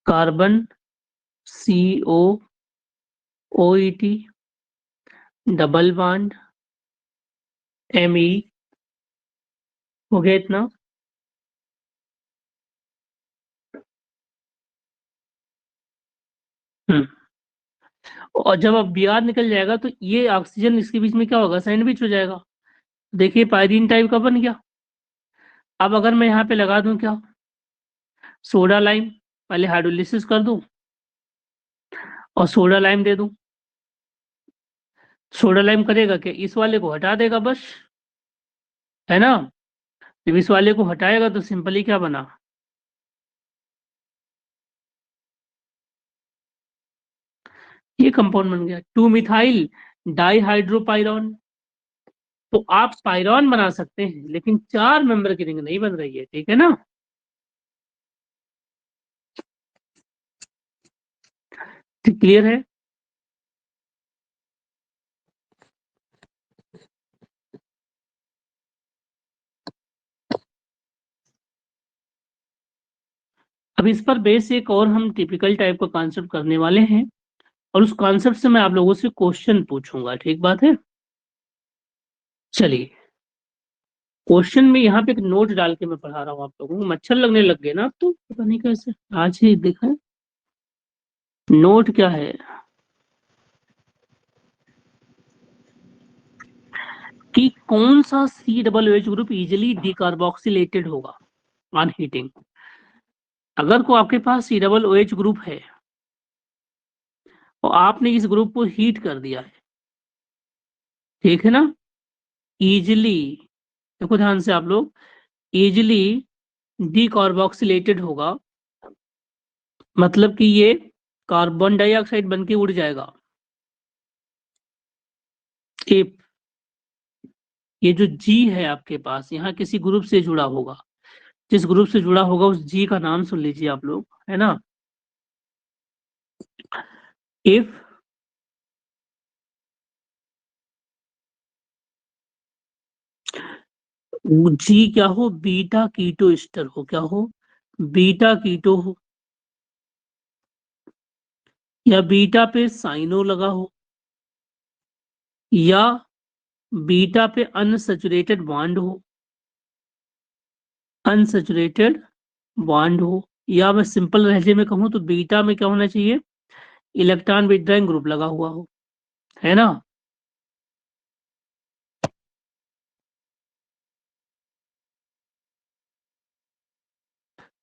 carbon CO OET double bond Me हो गया इतना। और जब अब Br निकल जाएगा तो ये ऑक्सीजन इसके बीच में क्या होगा, सैंडविच हो जाएगा। देखिए पायरीन टाइप का बन गया। अब अगर मैं यहाँ पे लगा दूं क्या, सोडा लाइम, पहले हाइड्रोलिसिस कर दूं और सोडा लाइम दे दूं। सोडा लाइम करेगा क्या, इस वाले को हटा देगा बस, है ना। जब इस वाले को हटाएगा तो सिंपली क्या बना, ये कंपाउंड बन गया 2 मिथाइल डाइहाइड्रोपाइरॉन। तो आप पाइरॉन बना सकते हैं लेकिन 4 मेंबर की रिंग नहीं बन रही है, ठीक है ना। क्लियर है। अब इस पर बेस एक और हम टिपिकल टाइप का कॉन्सेप्ट करने वाले हैं और उस कॉन्सेप्ट से मैं आप लोगों से क्वेश्चन पूछूंगा, ठीक बात है। चलिए क्वेश्चन में यहाँ पे एक नोट डाल के मैं पढ़ा रहा हूँ आप लोगों को। मच्छर लगने लग गए ना अब तो, पता नहीं कैसे आज ही देखा। नोट क्या है कि कौन सा COOH ग्रुप इजिली डिकार्बोक्सिलेटेड होगा ऑन हीटिंग। अगर को आपके पास COOH ग्रुप है और आपने इस ग्रुप को हीट कर दिया है, ठीक है ना, इजिली, देखो ध्यान से आप लोग, इजिली डिकार्बोक्सिलेटेड होगा, मतलब कि ये कार्बन डाइऑक्साइड बन के उड़ जाएगा। इफ ये जो G है आपके पास यहाँ किसी ग्रुप से जुड़ा होगा, जिस ग्रुप से जुड़ा होगा उस G का नाम सुन लीजिए आप लोग, है ना। इफ G क्या हो, बीटा कीटो एस्टर हो, क्या हो, बीटा कीटो हो, या बीटा पे साइनो लगा हो, या बीटा पे अनसैचुरेटेड बॉन्ड हो, अनसैचुरेटेड बॉन्ड हो, या मैं सिंपल लहजे में कहूं तो बीटा में क्या होना चाहिए, इलेक्ट्रॉन विथड्रॉइंग ग्रुप लगा हुआ हो, है ना।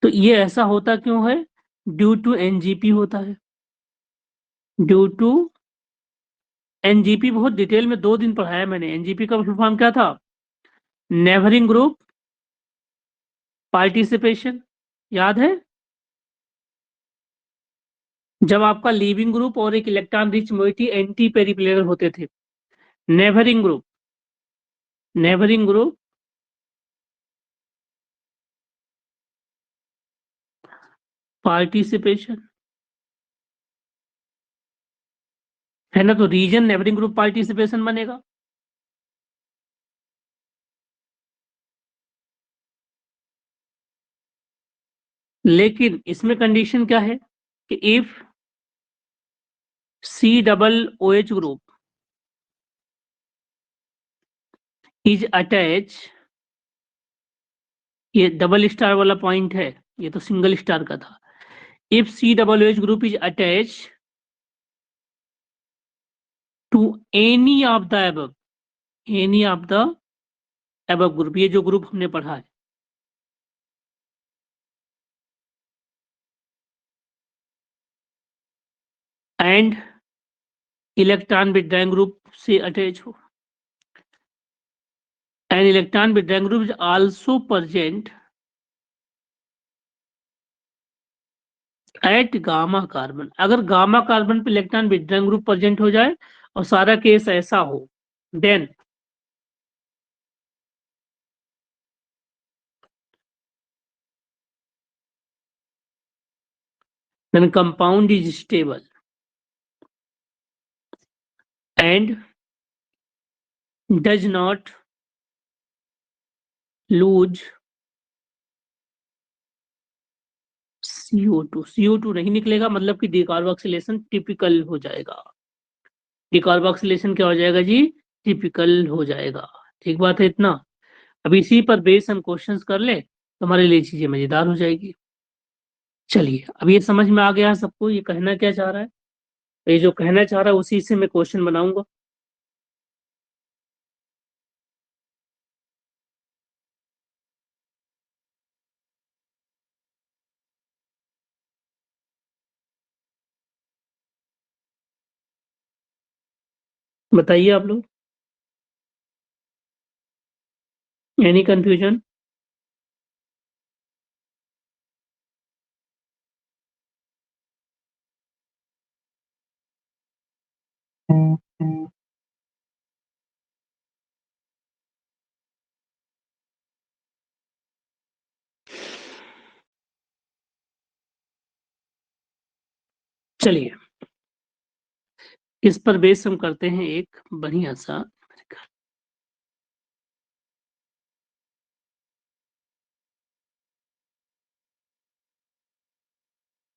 तो ये ऐसा होता क्यों है, ड्यू टू NGP होता है, ड्यू टू NGP। बहुत डिटेल में 2 दिन पढ़ाया मैंने। NGP का फुल फॉर्म क्या था, नेबरिंग ग्रुप पार्टिसिपेशन, याद है। जब आपका लीविंग ग्रुप और एक इलेक्ट्रॉन रिच मोइटी एंटी पेरिप्लेनर होते थे, neighbouring group, neighbouring group participation, है ना। तो रीजन नेबरिंग ग्रुप पार्टिसिपेशन बनेगा। लेकिन इसमें कंडीशन क्या है कि if COOH group is attach, ये डबल स्टार वाला पॉइंट है, ये तो सिंगल स्टार का था। If COOH group is attach to any of the above, any of the above group, ये जो ग्रुप हमने पढ़ा है, एंड इलेक्ट्रॉन विथड्रॉइंग ग्रुप से अटैच हो, and electron withdrawing group is also present at gamma carbon, अगर gamma carbon पे electron withdrawing group present हो जाए और सारा केस ऐसा हो, then compound is stable and does not lose CO2. CO2 नहीं निकलेगा, मतलब कि डिकार्बोक्सिलेशन टिपिकल हो जाएगा। डिकार्बोक्सिलेशन क्या हो जाएगा जी? टिपिकल हो जाएगा। ठीक बात है इतना। अब इसी पर बेस हम क्वेश्चंस कर ले तो हमारे लिए चीजें मजेदार हो जाएगी। चलिए, अब ये समझ में आ गया सबको ये कहना क्या चाह रहा है। ये जो कहना चाह रहा है उसी से मैं क्वेश्चन बनाऊंगा। बताइए आप लोग, एनी कंफ्यूजन? चलिए, इस पर बेस हम करते हैं एक बढ़िया सा।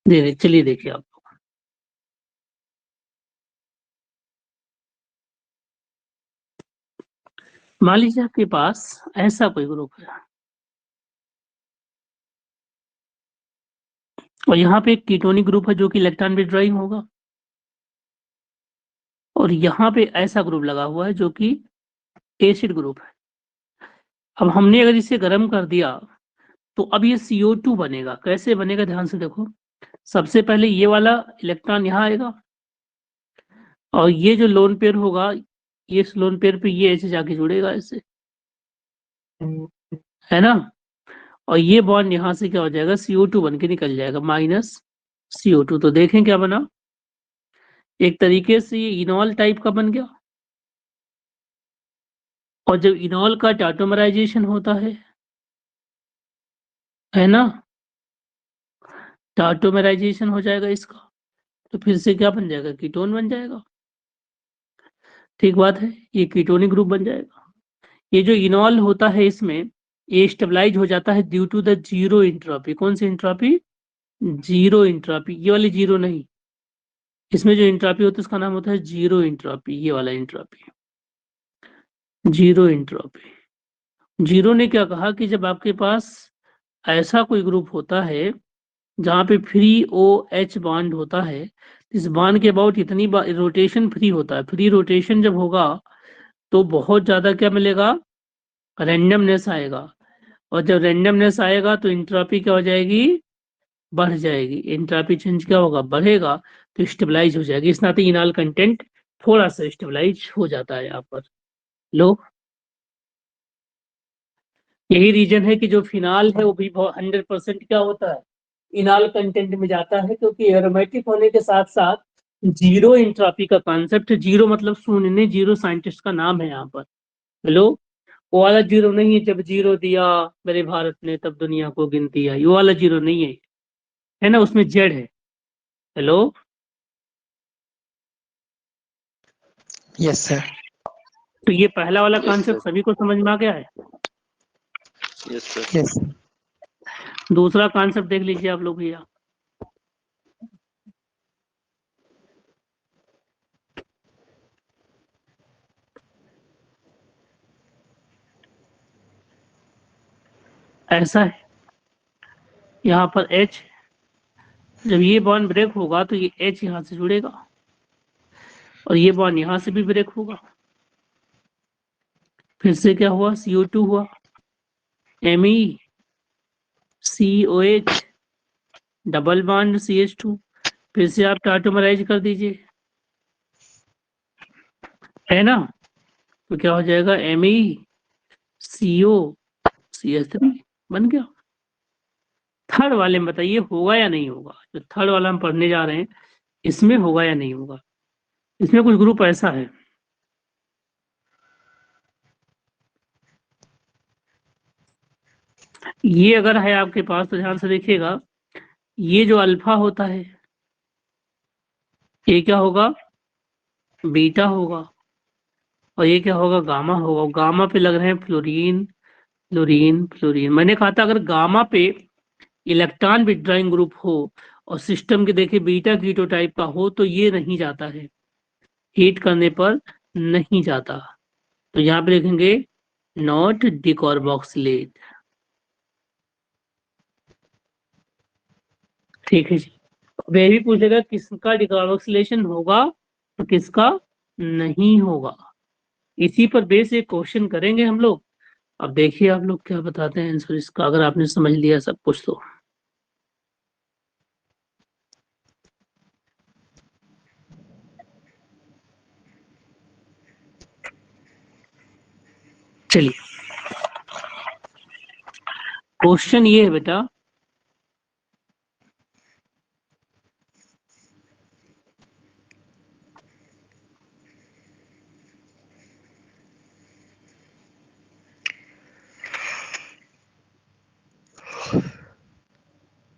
चलिए देखिए आप, मान लीजिए आपके पास ऐसा कोई ग्रुप है और यहाँ पे एक कीटोनिक ग्रुप है जो कि इलेक्ट्रॉन विथड्रॉइंग होगा, और यहाँ पे ऐसा ग्रुप लगा हुआ है जो कि एसिड ग्रुप है। अब हमने अगर इसे गर्म कर दिया तो अब ये CO2 बनेगा। कैसे बनेगा ध्यान से देखो। सबसे पहले ये वाला इलेक्ट्रॉन यहाँ आएगा और ये जो लोन पेयर होगा, ये इस लोन पेयर पे ये ऐसे जाके जुड़ेगा ऐसे, है ना। और ये बॉन्ड यहाँ से क्या हो जाएगा, CO2 बन के निकल जाएगा, माइनस CO2। तो देखें क्या बना, एक तरीके से ये इनॉल टाइप का बन गया। और जब इनॉल का टाटोमराइजेशन होता है ना, टाटोमराइजेशन हो जाएगा इसका, तो फिर से क्या बन जाएगा, कीटोन बन जाएगा। ठीक बात है, ये कीटोनिक ग्रुप बन जाएगा। ये जो इनॉल होता है इसमें ये स्टेबलाइज हो जाता है due to the zero entropy. कौन सी इंट्रॉपी? जीरो इंट्रॉपी, ये वाली जीरो नहीं, इसमें जो इंट्रॉपी होता है उसका नाम होता है जीरो इंट्रॉपी। ये वाला इंट्रॉपी, जीरो इंट्रॉपी। जीरो ने क्या कहा कि जब आपके पास ऐसा कोई ग्रुप होता है जहां पे फ्री OH बॉन्ड होता है, इस बॉन्ड के अबाउट इतनी रोटेशन फ्री होता है। फ्री रोटेशन जब होगा तो बहुत ज्यादा क्या मिलेगा, रैंडमनेस आएगा। और जब रैंडमनेस आएगा तो इंट्रॉपी क्या हो जाएगी, बढ़ जाएगी। इंट्रॉपी चेंज क्या होगा, बढ़ेगा, तो स्टेबलाइज हो जाएगी। इस नाते इनॉल कंटेंट थोड़ा सा स्टेबलाइज हो जाता है यहाँ पर। लो, यही रीजन है कि जो फिनाल है वो भी 100% क्या होता है, इनॉल कंटेंट में जाता है, क्योंकि एरोमेटिक होने के साथ साथ जीरो इंट्रॉपी का कॉन्सेप्ट, जीरो मतलब शून्य, जीरो साइंटिस्ट का नाम है यहाँ पर। हेलो, वो वाला जीरो नहीं है जब जीरो दिया मेरे भारत ने तब दुनिया को गिनती आई, वो वाला जीरो नहीं है ना, उसमें जेड है। Hello, yes sir. तो ये पहला वाला कॉन्सेप्ट सभी को समझ में आ गया है। Yes sir. यस दूसरा कॉन्सेप्ट देख लीजिए आप लोग भैया। ऐसा है, यहाँ पर H, जब ये बॉन्ड ब्रेक होगा तो ये H यहाँ से जुड़ेगा और ये बॉन्ड यहाँ से भी ब्रेक होगा। फिर से क्या हुआ, CO2 हुआ, Me COH double bond CH2। फिर से आप टाटोमराइज कर दीजिए, है ना, तो क्या हो जाएगा, Me CO CH3 बन गया। थर्ड वाले में बताइए होगा या नहीं होगा। जो थर्ड वाला हम पढ़ने जा रहे हैं इसमें होगा या नहीं होगा। इसमें कुछ ग्रुप ऐसा है, ये अगर है आपके पास तो ध्यान से देखिएगा, ये जो अल्फा होता है ये क्या होगा, बीटा होगा, और ये क्या होगा, गामा होगा। गामा पे लग रहे हैं फ्लोरीन फ्लोरीन फ्लोरीन। मैंने कहा था अगर गामा पे इलेक्ट्रॉन विथड्रॉइंग ग्रुप हो और सिस्टम के देखिए बीटा कीटो टाइप का हो तो ये नहीं जाता है, हीट करने पर नहीं जाता। तो यहाँ पे लिखेंगे नॉट डिकॉर्बोक्सिलेट। ठीक है जी। अब ये भी पूछेगा किसका डिकॉर्बोक्सिलेशन होगा तो किसका नहीं होगा। इसी पर बेस एक क्वेश्चन करेंगे हम लोग। अब देखिए आप लोग क्या बताते हैं आंसर इसका, अगर आपने समझ लिया सब कुछ तो। चलिए क्वेश्चन ये है बेटा,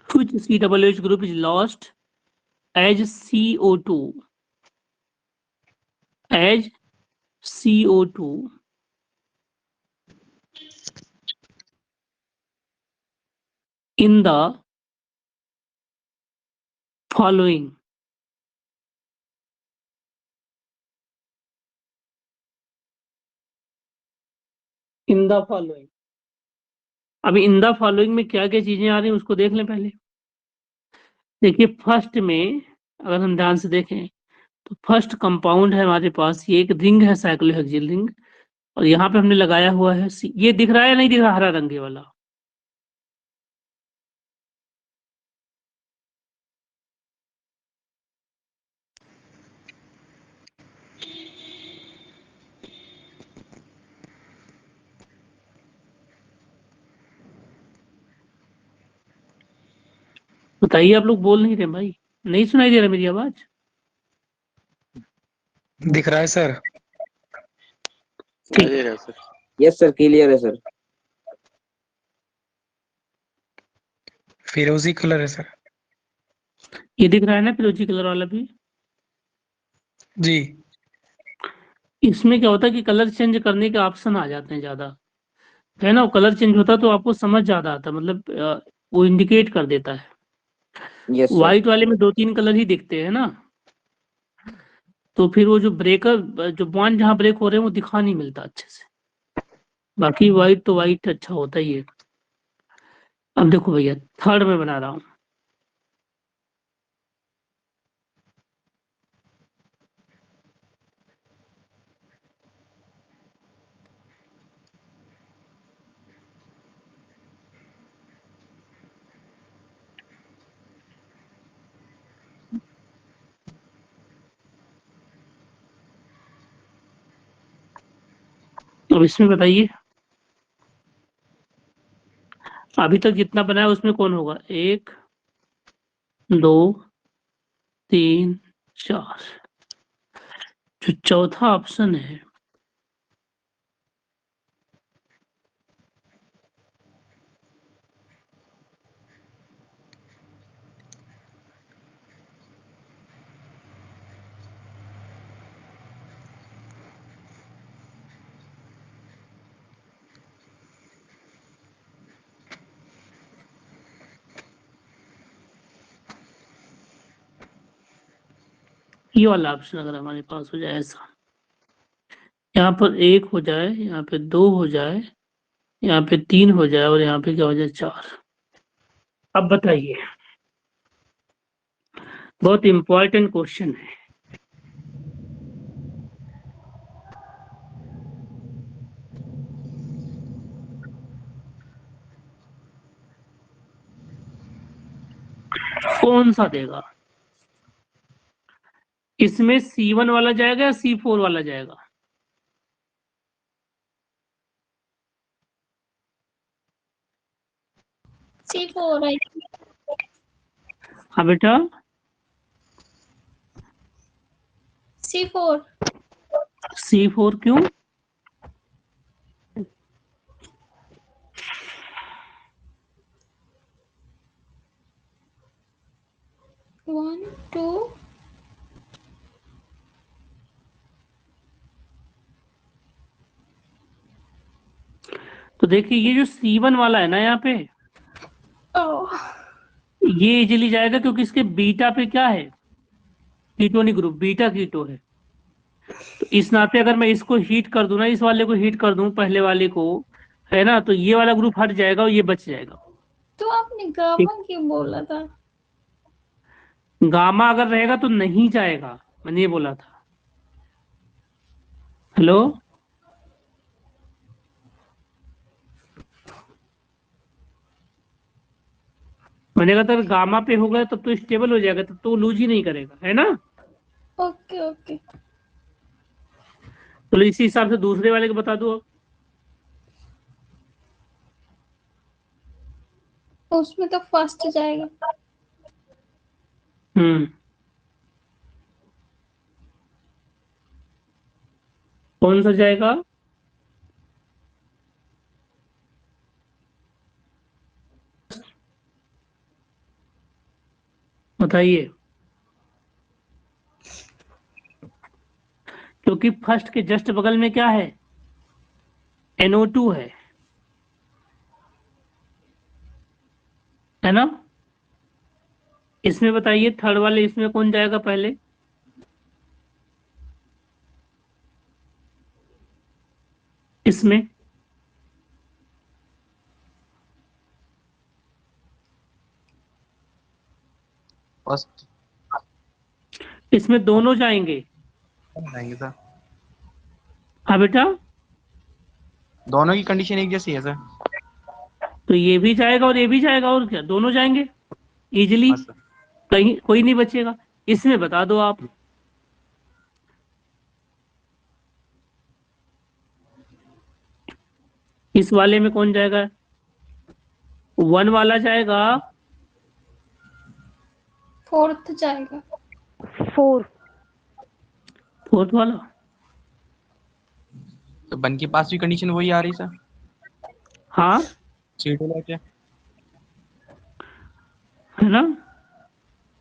which COOH group is lost as CO2 in the following. In the following. अभी इन द फॉलोइंग में क्या क्या चीजें आ रही हैं उसको देख लें पहले। देखिए फर्स्ट में अगर हम ध्यान से देखें तो फर्स्ट कंपाउंड है हमारे पास, ये एक रिंग है साइक्लोहेक्सिल रिंग, और यहाँ पे हमने लगाया हुआ है ये दिख रहा है या नहीं दिख रहा, हरा रंग ये वाला। बताइए आप लोग बोल नहीं रहे भाई, नहीं सुनाई दे रहा मेरी आवाज। दिख रहा है सर। ठीक दे रहा है सर। यस सर, क्लियर है सर। फिरोजी कलर है सर। ये दिख रहा है ना फिरोजी कलर वाला भी। जी। इसमें क्या होता है कि कलर चेंज करने के ऑप्शन आ जाते हैं ज्यादा, है ना। वो कलर चेंज होता है तो आपको समझ ज्यादा आता है, मतलब वो इंडिकेट कर देता है। Yes sir. व्हाइट वाले में 2-3 कलर ही दिखते हैं ना, तो फिर वो जो ब्रेकर जो बॉन्ड जहाँ ब्रेक हो रहे हैं वो दिखा नहीं मिलता अच्छे से। बाकी व्हाइट तो व्हाइट अच्छा होता ही है। अब देखो भैया थर्ड में बना रहा हूँ, अब इसमें बताइए अभी तक जितना बनाया उसमें कौन होगा, 1 2 3 4। जो चौथा ऑप्शन है ये वाला ऑप्शन, अगर हमारे पास हो जाए ऐसा, यहाँ पर 1 हो जाए, यहाँ पे 2 हो जाए, यहाँ पे 3 हो जाए और यहाँ पे क्या हो जाए 4। अब बताइए, बहुत इंपॉर्टेंट क्वेश्चन है। कौन सा देगा, इसमें C1 वाला जाएगा या C4 वाला जाएगा। C4 I think. हाँ बेटा, C4 C4 क्यों? one, two, तो देखिए ये जो C1 वाला है ना यहाँ पे, oh, ये इजीली जाएगा क्योंकि इसके बीटा पे क्या है, कीटोनिक ग्रुप, बीटा कीटो है। तो इस नाते अगर मैं इसको हीट कर दूं ना, इस वाले को हीट कर दूं पहले वाले को, है ना, तो ये वाला ग्रुप हट जाएगा और ये बच जाएगा। तो आपने गामा क्यों बोला था? गामा अगर रहेगा तो नहीं जाएगा, मैंने ये बोला था। हेलो, मैंने कहा अगर गामा पे होगा तब तो स्टेबल हो जाएगा, तब तो वो लूज ही नहीं करेगा, है ना। ओके ओके, तो इसी हिसाब से दूसरे वाले को बता दो अब। उसमें तो फर्स्ट जाएगा। कौन सा जाएगा? बताइए। क्योंकि फर्स्ट के जस्ट बगल में क्या है, NO2 है ना। इसमें बताइए थर्ड वाले, इसमें कौन जाएगा पहले? इसमें फर्स्ट इसमें दोनों जाएंगे। जाएंगे सर, हाँ बेटा, दोनों की कंडीशन एक जैसी है सर। तो ये भी जाएगा और ये भी जाएगा, और क्या, दोनों जाएंगे इजीली, हाँ सर, कहीं कोई नहीं बचेगा। इसमें बता दो आप। इस वाले में कौन जाएगा? 1 वाला जाएगा, फोर्थ जाएगा। फोर्थ वाला। तो बन के पास भी कंडीशन वही आ रही सर, हाँ, C2 लेके। है ना,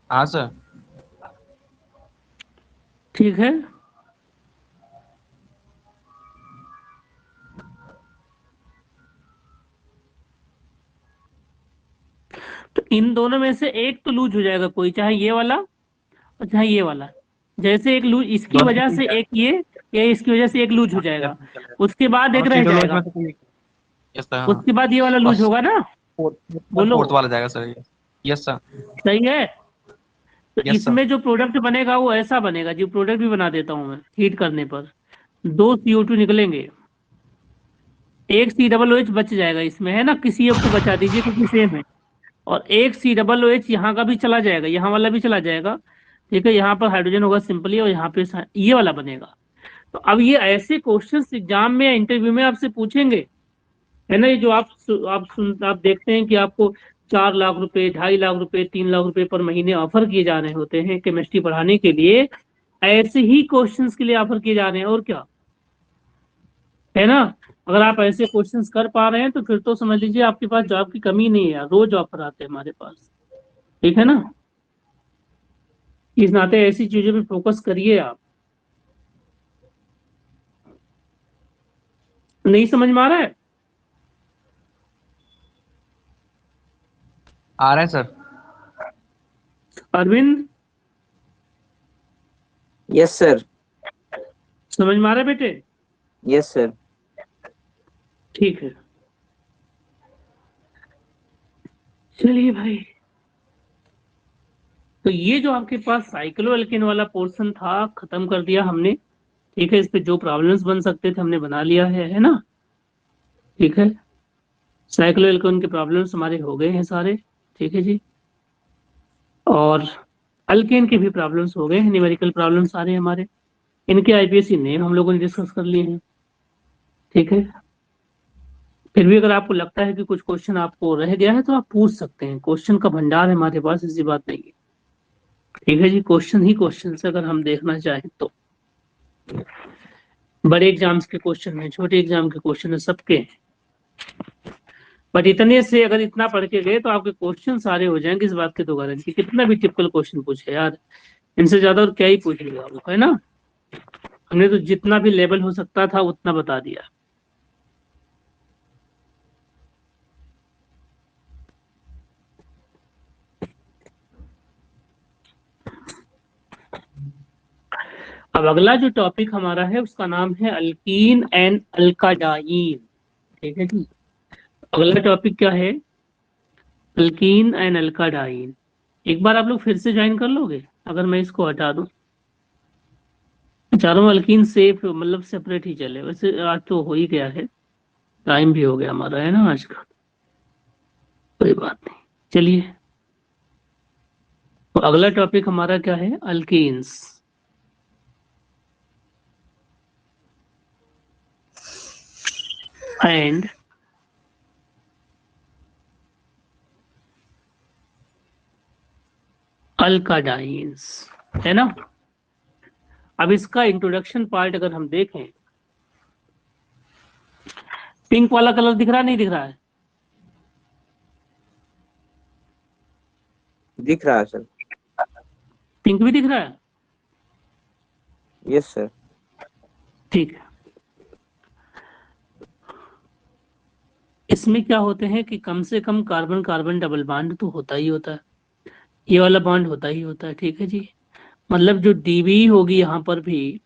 हाँ सर, ठीक है। तो इन दोनों में से एक तो लूज हो जाएगा, कोई, चाहे ये वाला और चाहे ये वाला। जैसे एक लूज, इसकी दोनों वजह से एक ये, या इसकी वजह से एक लूज हो जाएगा, उसके बाद एक रह जाएगा, यस सर। उसके बाद ये वाला लूज होगा ना। बोलो। फोर्थ वाला जाएगा सर। यस सर, सही है। तो Yes, इसमें जो प्रोडक्ट बनेगा वो ऐसा बनेगा, जो प्रोडक्ट भी बना देता हूं मैं, हीट करने पर 2 CO2 निकलेंगे, एक COOH बच जाएगा इसमें, है ना, किसी एक को बचा दीजिए क्योंकि सेम है, और एक COOH यहाँ का भी चला जाएगा, यहाँ वाला भी चला जाएगा, ठीक है। यहाँ पर हाइड्रोजन होगा सिंपली, और यहाँ पे ये वाला बनेगा। तो अब ये ऐसे क्वेश्चंस एग्जाम में या इंटरव्यू में आपसे पूछेंगे, है ना। ये जो आप देखते हैं कि आपको 4 लाख रुपए, 2.5 लाख रुपए, 3 लाख रुपए पर महीने ऑफर किए जा रहे होते हैं केमिस्ट्री पढ़ाने के लिए, ऐसे ही क्वेश्चंस के लिए ऑफर किए जा रहे हैं, और क्या, है ना। अगर आप ऐसे क्वेश्चंस कर पा रहे हैं तो फिर तो समझ लीजिए आपके पास जॉब की कमी नहीं है यार, रोज ऑफर आते हैं हमारे पास, ठीक है ना। इस नाते ऐसी चीजों पे फोकस करिए आप। नहीं समझ में आ रहा है? आ रहा है सर। Arvind, yes sir. समझ में आ रहा है बेटे? Yes sir. ठीक है, चलिए भाई। तो ये जो आपके पास साइक्लोएल्केन वाला पोर्शन था, खत्म कर दिया हमने, ठीक है। इस पे जो प्रॉब्लम्स बन सकते थे हमने बना लिया है ना, ठीक है। साइक्लोएल्केन के प्रॉब्लम्स हमारे हो गए हैं सारे, ठीक है जी। और अल्केन के भी प्रॉब्लम्स हो गए हैं, न्यूमेरिकल प्रॉब्लम सारे हमारे, इनके IPSC नेम हम लोगों ने डिस्कस कर लिए हैं, ठीक है। फिर भी अगर आपको लगता है कि कुछ क्वेश्चन आपको रह गया है तो आप पूछ सकते हैं, क्वेश्चन का भंडार है हमारे पास, ऐसी बात नहीं है। ठीक है जी, क्वेश्चन ही क्वेश्चन से अगर हम देखना चाहें तो बड़े एग्जाम्स के क्वेश्चन है, छोटे एग्जाम के क्वेश्चन है, सबके हैं। बट इतने से अगर इतना पढ़ के गए तो आपके क्वेश्चन सारे हो जाएंगे, इस बात की तो गारंटी। कितना भी टिपिकल क्वेश्चन पूछे यार, इनसे ज्यादा और क्या ही पूछेगा वो, है ना। हमने तो जितना भी लेवल हो सकता था उतना बता दिया। अब अगला जो टॉपिक हमारा है उसका नाम है अल्कीन एंड अल्काडाइन। ठीक है जी, अगला टॉपिक क्या है, अल्कीन एंड अल्काडाइन। एक बार आप लोग फिर से ज्वाइन कर लोगे अगर मैं इसको हटा दूं। चारों अल्कीन सेफ मतलब सेपरेट ही चले, वैसे आज तो हो ही गया है, टाइम भी हो गया हमारा, है ना आज का, कोई बात नहीं। चलिए, तो अगला टॉपिक हमारा क्या है, अल्कीन्स एंड अल्काडाइंस, है ना। अब इसका इंट्रोडक्शन पार्ट अगर हम देखें, पिंक वाला कलर दिख रहा नहीं दिख रहा है, दिख रहा है सर। पिंक भी दिख रहा है, यस सर। ठीक है। इसमें क्या होते हैं कि कम से कम कार्बन कार्बन डबल बॉन्ड तो होता ही होता है, ये वाला बॉन्ड होता ही होता है। ठीक है जी, मतलब जो डीबी होगी यहाँ पर भी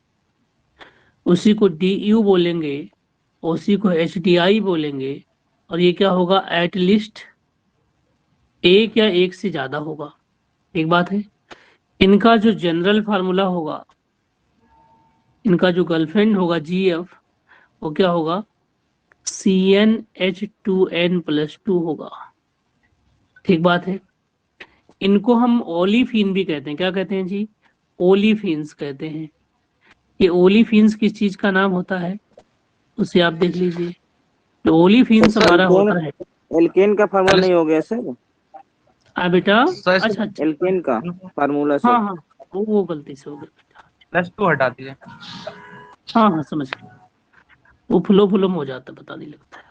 उसी को डीयू बोलेंगे, उसी को एचडीआई बोलेंगे, और ये क्या होगा, एटलीस्ट एक या एक से ज्यादा होगा। एक बात है, इनका जो जनरल फार्मूला होगा, इनका जो गर्लफ्रेंड होगा जीएफ, वो क्या होगा, CnH2n+2 होगा। ठीक बात है। इनको हम ओलिफिन भी कहते हैं, क्या कहते हैं जी, ओलिफिन्स कहते हैं। ये ओलिफिन्स किस चीज का नाम होता है उसे आप देख लीजिए। तो ओलिफिन्स हमारा होता है, एल्केन का फार्मूला नहीं हो गया सर? बेटा, सर अच्छा अच्छा, एल्केन का फार्मूला सर। हाँ हाँ, वो गलती से हो गया। +2 हटा दीजिए। हाँ हाँ, समझ गया, वो फुलो फुलो में हो जाता है, पता नहीं लगता है।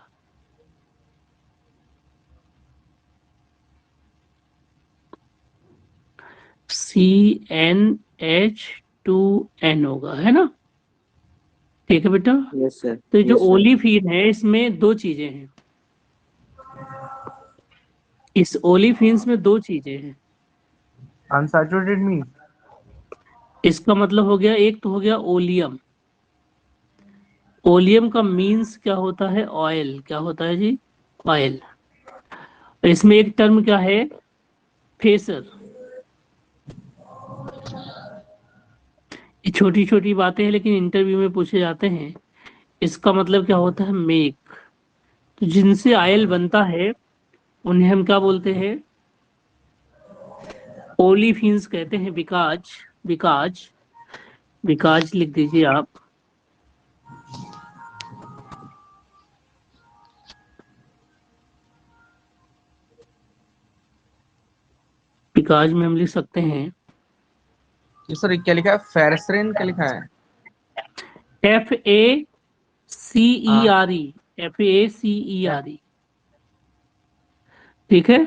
CnH2n होगा, है ना। ठीक है बेटा। Yes sir. तो ये जो यस सर। ओलिफिन है इसमें दो चीजें हैं, इस ओलिफिन्स में दो चीजें हैं। अनसैचुरेटेड मीन इसका मतलब हो गया, एक तो हो गया ओलियम, ओलियम का मीन्स क्या होता है, ऑयल, क्या होता है जी, ऑयल। और इसमें एक टर्म क्या है, फेसर। ये छोटी छोटी बातें हैं लेकिन इंटरव्यू में पूछे जाते हैं। इसका मतलब क्या होता है, मेक। तो जिनसे ऑयल बनता है उन्हें हम क्या बोलते हैं, ओलिफिन्स कहते हैं। बिकाज बिकाज बिकाज लिख दीजिए आप, बिकाज में हम लिख सकते हैं ये सर क्या लिखा है, फेरसरिन क्या लिखा है? FACERE, FACERE। ठीक है।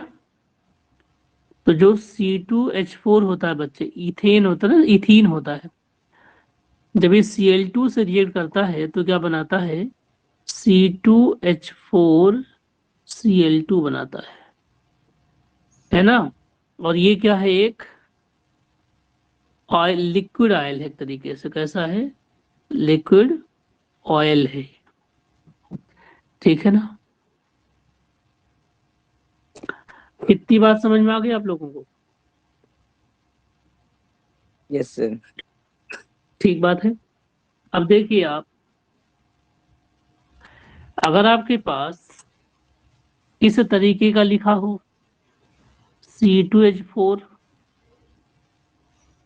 तो जो C2H4 होता है बच्चे, इथेन होता है ना, इथीन होता है। जब ये Cl2 से रिएक्ट करता है तो क्या बनाता है, C2H4Cl2 बनाता है ना। और ये क्या है, एक ऑयल, लिक्विड ऑयल है एक तरीके से, कैसा है, लिक्विड ऑयल है। ठीक है ना, कितनी बात समझ में आ गई आप लोगों को? Yes sir. ठीक बात है। अब देखिए आप, अगर आपके पास इस तरीके का लिखा हो C2H4,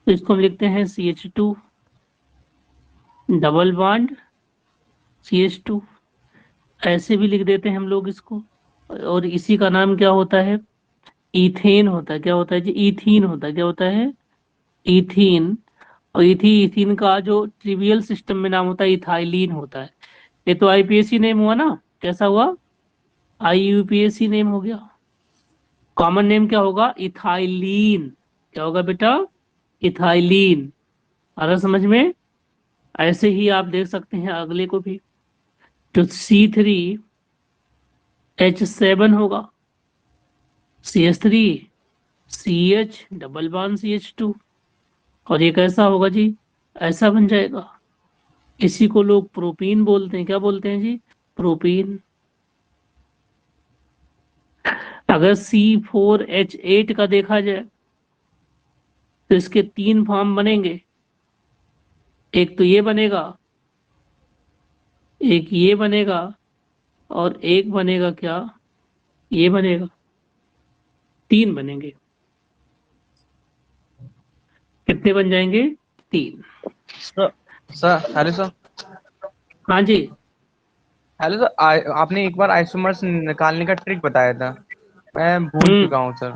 तो इसको हम लिखते हैं CH2 डबल बॉन्ड CH2। ऐसे भी लिख देते हैं हम लोग इसको। और इसी का नाम क्या होता है? इथेन होता है। क्या होता है जी? इथीन होता है। क्या होता है? इथीन। और इथीन का जो ट्रिवियल सिस्टम में नाम होता है इथाइलिन होता है। ये तो आईपीएससी नेम हुआ ना। कैसा हुआ? आईयूपीएससी नेम हो गया। कॉमन नेम क्या होगा? इथाइलिन। क्या होगा बेटा? इथाइलिन। आ रहा समझ में? ऐसे ही आप देख सकते हैं अगले को भी, जो C3H7 होगा, CH3 CH double bond CH2, और ये कैसा होगा जी? ऐसा बन जाएगा। इसी को लोग प्रोपीन बोलते हैं। क्या बोलते हैं जी? प्रोपीन। अगर C4H8 का देखा जाए तो इसके 3 फॉर्म बनेंगे। एक तो ये बनेगा, एक ये बनेगा, और एक बनेगा क्या? ये बनेगा। 3 बनेंगे। कितने बन जाएंगे? 3। Sir hello sir. हाँ जी। हेलो सर, आपने एक बार आइसोमर्स निकालने का ट्रिक बताया था, मैं भूल चुका हूँ सर।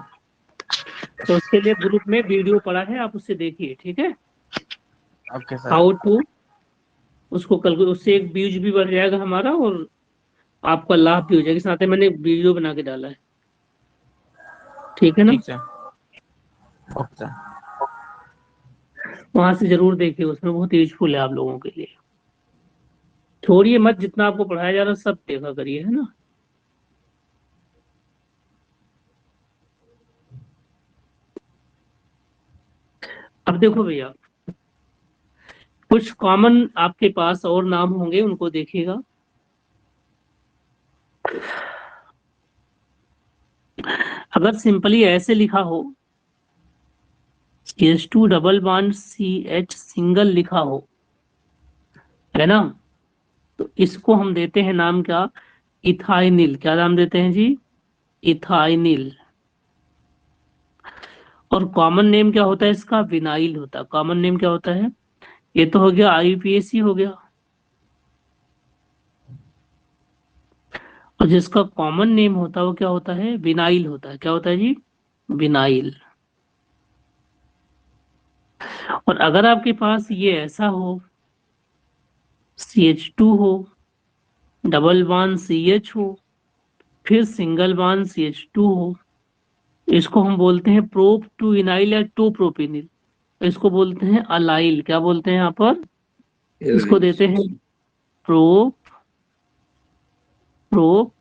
तो उसके लिए ग्रुप में वीडियो पड़ा है, आप उससे देखिए। ठीक है? Okay sir. हाउ टू, उसको कल उससे एक व्यूज भी बढ़ जाएगा हमारा, और आपका लाभ भी हो जाएगा। साथ ही मैंने वीडियो बना के डाला है। ठीक है ना? ठीक सर। Okay sir. वहां से जरूर देखिए, उसमें बहुत यूजफुल है आप लोगों के लिए। छोड़िए मत, जितना आपको पढ़ाया जा रहा है सब देखा करिए, है ना? अब देखो भैया, कुछ कॉमन आपके पास और नाम होंगे, उनको देखिएगा। अगर सिंपली ऐसे लिखा हो, CH2 double bond CH single लिखा हो, है ना, तो इसको हम देते हैं नाम क्या? इथाइनिल। क्या नाम देते हैं जी? इथाइनिल। और कॉमन नेम क्या होता है इसका? विनाइल होता है। कॉमन नेम क्या होता है? ये तो हो गया आईयूपीएसी हो गया। और जिसका कॉमन नेम होता है वो क्या होता है? विनाइल होता है। क्या होता है जी? विनाइल। और अगर आपके पास ये ऐसा हो, CH2 हो, डबल बॉन्ड CH हो, फिर सिंगल बॉन्ड CH2 हो, इसको हम बोलते हैं प्रोप टू इनाइल या टू प्रोपिनिल। इसको बोलते हैं अलाइल। क्या बोलते हैं यहाँ पर? इसको देते हैं प्रोप प्रोप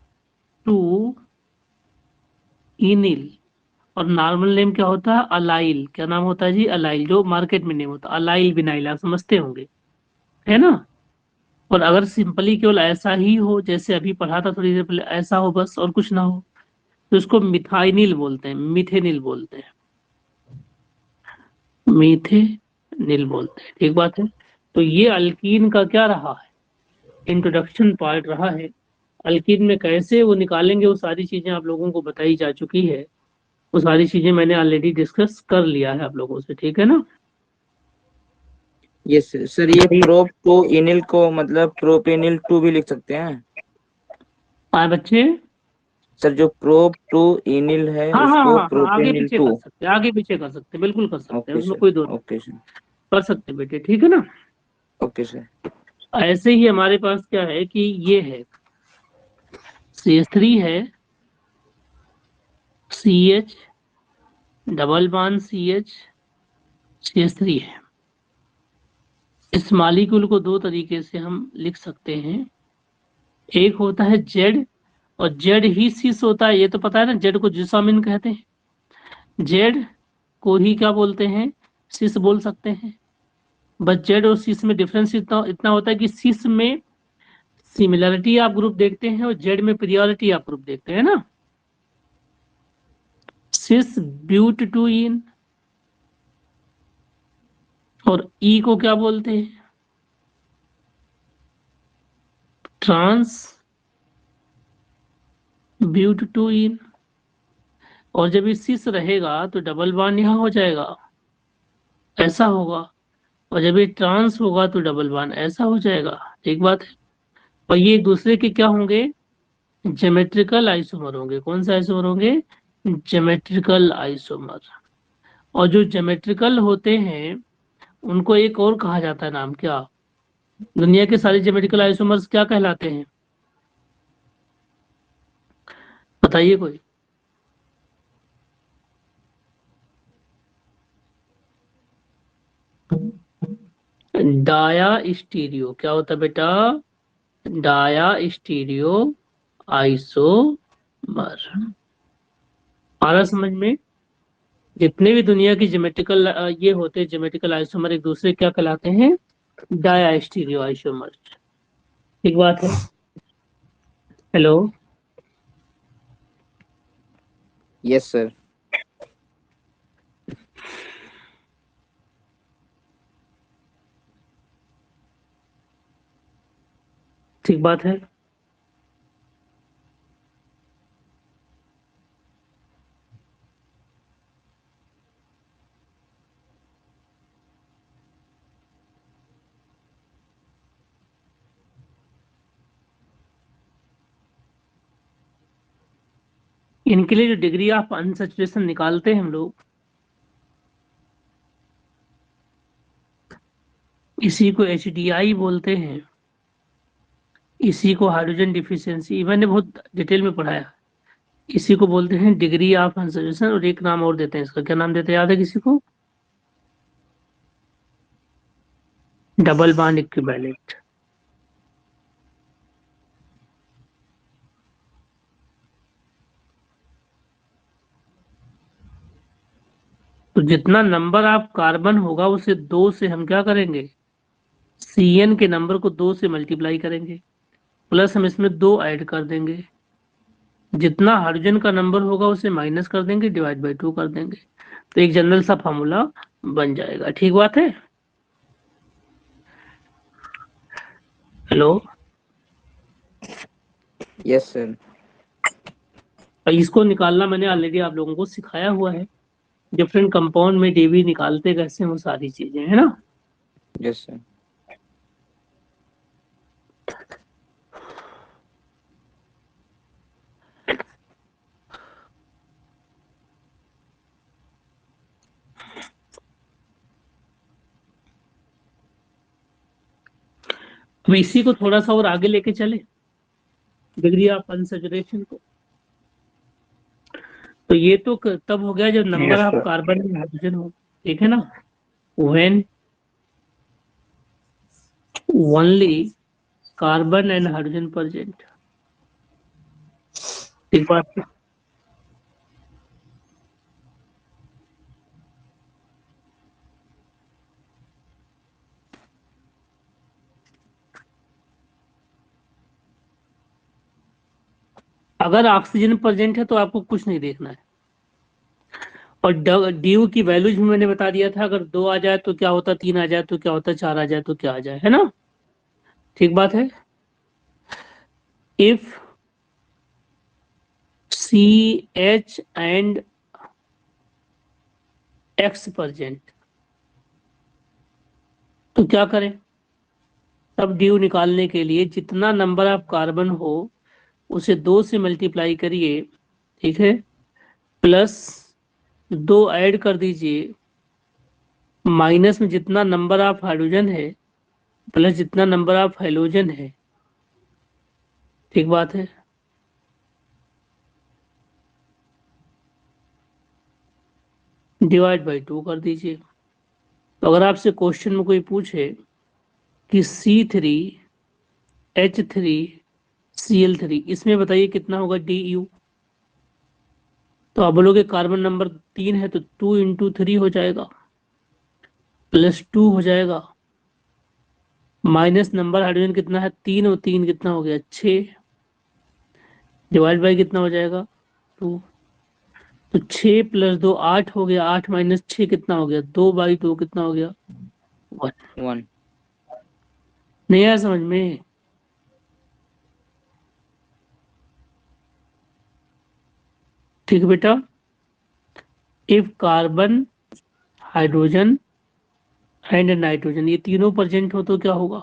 टू इनिल। और नॉर्मल नेम क्या होता है? अलाइल। क्या नाम होता है जी? अलाइल। जो मार्केट में नेम होता है अलाइल विनाइल, आप समझते होंगे, है ना? और अगर सिंपली केवल ऐसा ही हो, जैसे अभी पढ़ा था थोड़ी देर पहले, ऐसा हो बस और कुछ ना हो, तो इसको मिथाइनिल बोलते हैं, मिथेनिल बोलते हैं, मिथेनिल बोलते हैं। ठीक बात है? तो ये अल्कीन का क्या रहा है? इंट्रोडक्शन पार्ट रहा है। अल्कीन में कैसे वो निकालेंगे, वो सारी चीजें आप लोगों को बताई जा चुकी है। वो सारी चीजें मैंने ऑलरेडी डिस्कस कर लिया है आप लोगों से। ठीक है ना? Yes sir. सर ये प्रोप टू इनिल को मतलब प्रोपेनिल 2 भी लिख सकते हैं? हाँ बच्चे। सर जो प्रोप टू इनिल है हाँ हाँ उसको हाँ हाँ, आगे प्रोपेनिल पीछे 2। कर सकते हैं, आगे पीछे कर सकते हैं, बिल्कुल कर सकते हैं, ओके उसमें सर। कोई दो नहीं। Okay sir. कर सकते हैं बेटे। ठीक है ना? Okay sir. ऐसे ही हमारे पास क्या है कि ये है CH3 है, CH double bond CH CH3 है। इस मॉलिक्यूल को दो तरीके से हम लिख सकते हैं। एक होता है जेड, और जेड ही सिस होता है, ये तो पता है ना। जेड को जिसामिन कहते हैं, जेड को ही क्या बोलते हैं? सिस बोल सकते हैं। बस जेड और सिस में डिफरेंस इतना इतना होता है कि सिस में सिमिलरिटी आप ग्रुप देखते हैं, और जेड में प्रियोरिटी आप ग्रुप देखते हैं ना। सिस ब्यूट टू इन, और ई को क्या बोलते हैं? ट्रांस ब्यूट टू इन। और जब ये सिस रहेगा तो डबल बॉन्ड यहाँ हो जाएगा, ऐसा होगा। और जब ये ट्रांस होगा तो डबल बॉन्ड ऐसा हो जाएगा। ठीक बात है? और ये एक दूसरे के क्या होंगे, ज्योमेट्रिकल आइसोमर होंगे। कौन से आइसोमर होंगे, ज्योमेट्रिकल आइसोमर। और जो ज्योमेट्रिकल होते हैं उनको एक और कहा जाता है नाम, क्या, दुनिया के सारे ज्योमेट्रिकल आइसोमर्स क्या कहलाते हैं, बताइए कोई। डाया स्टीरियो क्या होता है बेटा, डाया स्टीरियो आइसोमर। आ रहा समझ में। जितने भी दुनिया की ज्योमेट्रिकल ये होते हैं ज्योमेट्रिकल आइसोमर एक दूसरे क्या कहलाते हैं, डाया स्टीरियो आइसोमर। ठीक बात है। Hello, yes sir. ठीक बात है। इनके लिए जो डिग्री ऑफ अनसैचुरेशन निकालते हैं हम लोग, इसी को HDI बोलते हैं, इसी को हाइड्रोजन डिफिशियंसी, मैंने बहुत डिटेल में पढ़ाया। इसी को बोलते हैं डिग्री ऑफ अनसैचुरेशन, और एक नाम और देते हैं इसका, क्या नाम देते हैं याद है किसी को, डबल बॉन्ड इक्विवेलेंट। तो जितना नंबर ऑफ कार्बन होगा उसे 2 से हम क्या करेंगे, CN के नंबर को 2 से मल्टीप्लाई करेंगे, प्लस हम इसमें 2 ऐड कर देंगे। जितना हाइड्रोजन का नंबर होगा उसे माइनस कर देंगे, डिवाइड बाई 2 कर देंगे, तो एक जनरल सा फॉर्मूला बन जाएगा। ठीक बात है। Hello, yes sir. इसको निकालना मैंने ऑलरेडी आप लोगों को सिखाया हुआ है, डिफरेंट कंपाउंड में डीवी निकालते कैसे, वो सारी चीजें है ना। Yes sir. अब इसी को थोड़ा सा और आगे लेके चले, डिग्री ऑफ अनसैचुरेशन को। तो ये तो तब हो गया जब number Yes, of sir. Carbon में हाइड्रोजन हो, ठीक है ना, when only carbon and hydrogen present. ठीक बात है। अगर ऑक्सीजन प्रेजेंट है तो आपको कुछ नहीं देखना है, और ड्यू की वैल्यूज भी मैंने बता दिया था, अगर 2 आ जाए तो क्या होता, 3 आ जाए तो क्या होता, 4 आ जाए तो क्या आ जाए, है ना। ठीक बात है। If CH and X present तो क्या करें, तब ड्यू निकालने के लिए जितना नंबर ऑफ कार्बन हो उसे 2 से मल्टीप्लाई करिए, ठीक है, प्लस 2 ऐड कर दीजिए, माइनस में जितना नंबर ऑफ हाइड्रोजन है प्लस जितना नंबर ऑफ हेलोजन है। ठीक बात है। डिवाइड बाई 2 कर दीजिए। तो अगर आपसे क्वेश्चन में कोई पूछे कि C3H3Cl3 इसमें बताइए कितना होगा DU, तो आप बोलोगे कार्बन नंबर 3 है तो 2 इंटू 3 हो जाएगा, प्लस 2 हो जाएगा, माइनस नंबर हाइड्रोजन कितना है 3, और 3 कितना हो गया 6, डिवाइड बाई कितना हो जाएगा 2, तो 6 प्लस 2 8 हो गया, 8 माइनस 6 कितना हो गया, 2/2 कितना हो गया 1। 1। नहीं आया समझ में। ठीक है बेटा। If carbon hydrogen and nitrogen ये तीनों प्रेजेंट हो तो क्या होगा,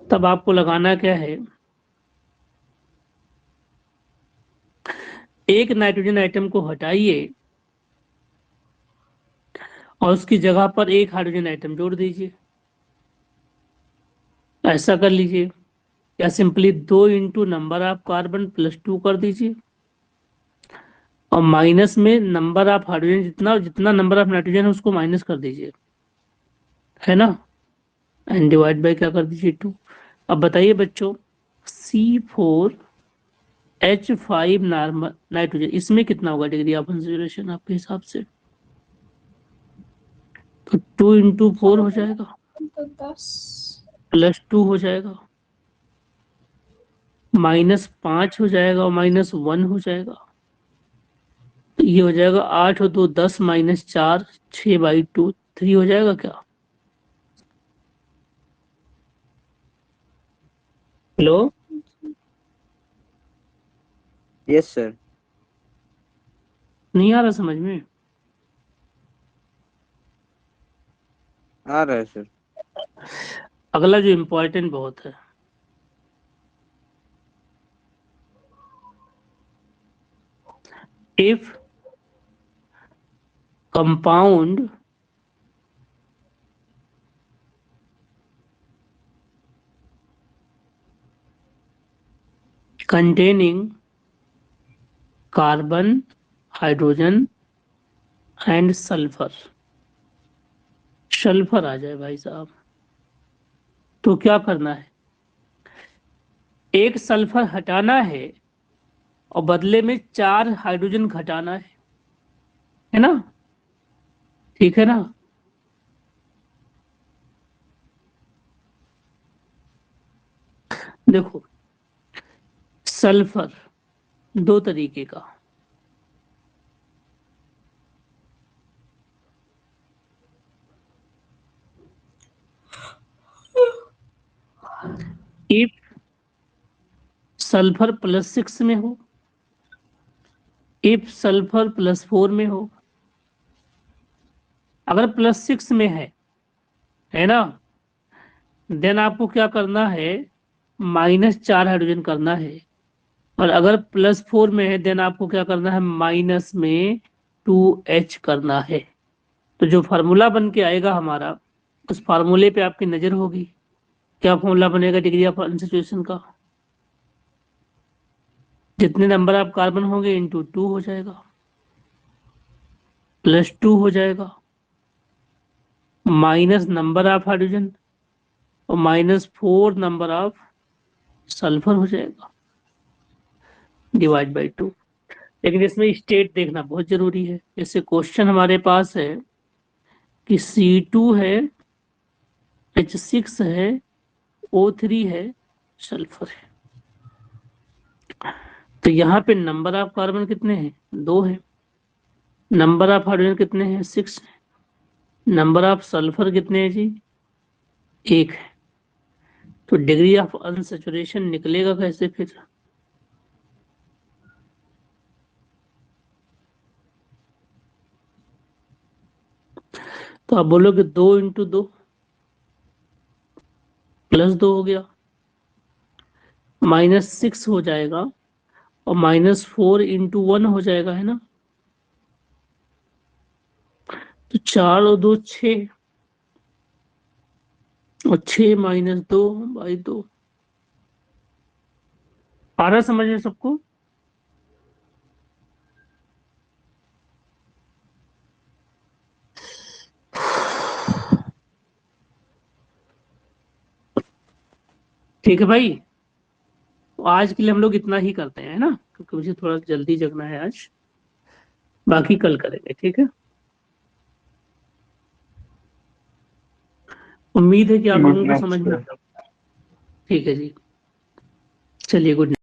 तब आपको लगाना क्या है, एक नाइट्रोजन आइटम को हटाइए और उसकी जगह पर एक हाइड्रोजन आइटम जोड़ दीजिए। ऐसा कर लीजिए, या simply 2 into number of carbon plus 2 कर दीजिए और माइनस में नंबर ऑफ हाइड्रोजन जितना नंबर ऑफ नाइट्रोजन है उसको माइनस कर दीजिए, है ना, एंड डिवाइड बाय क्या कर दीजिए 2। अब बताइए बच्चों, C4H5 नॉर्मल नाइट्रोजन, इसमें कितना होगा डिग्री ऑफ कंसिडरेशन आपके हिसाब से? तो 2 इंटू 4 हो जाएगा, तो 10। प्लस 2 हो जाएगा, -5 हो जाएगा और -1 हो जाएगा। तो ये हो जाएगा 8 और 2 10 -4 6/2 3 हो जाएगा क्या? Hello, yes sir. नहीं आ रहा समझ में? आ रहा है सर। अगला जो इम्पोर्टेंट बहुत है, if compound containing carbon, hydrogen and sulphur, sulphur आ जाए भाई साहब, तो क्या करना है, एक सल्फर हटाना है और बदले में 4 हाइड्रोजन घटाना है ना, ठीक है ना। देखो, सल्फर 2 तरीके का, इफ सल्फर +6 में हो, इफ सल्फर +4 में हो। अगर +6 में है ना, देन आपको क्या करना है, -4 हाइड्रोजन करना है, और अगर +4 में है देन आपको क्या करना है, माइनस में 2H करना है। तो जो फार्मूला बन के आएगा हमारा, उस फार्मूले पे आपकी नजर होगी। क्या फॉर्मूला बनेगा डिग्री ऑफ अनसैचुरेशन का? जितने नंबर ऑफ कार्बन होंगे इंटू 2 हो जाएगा, +2 हो जाएगा, माइनस नंबर ऑफ हाइड्रोजन और -4 नंबर ऑफ सल्फर हो जाएगा, डिवाइड बाय 2। लेकिन इसमें स्टेट देखना बहुत जरूरी है। जैसे क्वेश्चन हमारे पास है कि C2 है, H6 है, O3 है, सल्फर है। तो यहाँ पे नंबर ऑफ कार्बन कितने हैं, 2 है, नंबर ऑफ हाइड्रोजन कितने हैं, 6 है, नंबर ऑफ सल्फर कितने हैं जी, 1 है। तो डिग्री ऑफ अनसैचुरेशन निकलेगा कैसे फिर? तो आप बोलोगे 2 इंटू 2 +2 हो गया, -6 हो जाएगा और -4 इंटू 1 हो जाएगा, है ना। तो 4 और 2 6 और 6 -2/2। आ रहा समझ में सबको? ठीक है भाई, तो आज के लिए हम लोग इतना ही करते हैं, है ना, क्योंकि मुझे थोड़ा जल्दी जगना है आज, बाकी कल करेंगे, ठीक है। उम्मीद है कि आप लोगों को समझ में आ रहा। ठीक है जी, चलिए, गुड नाइट।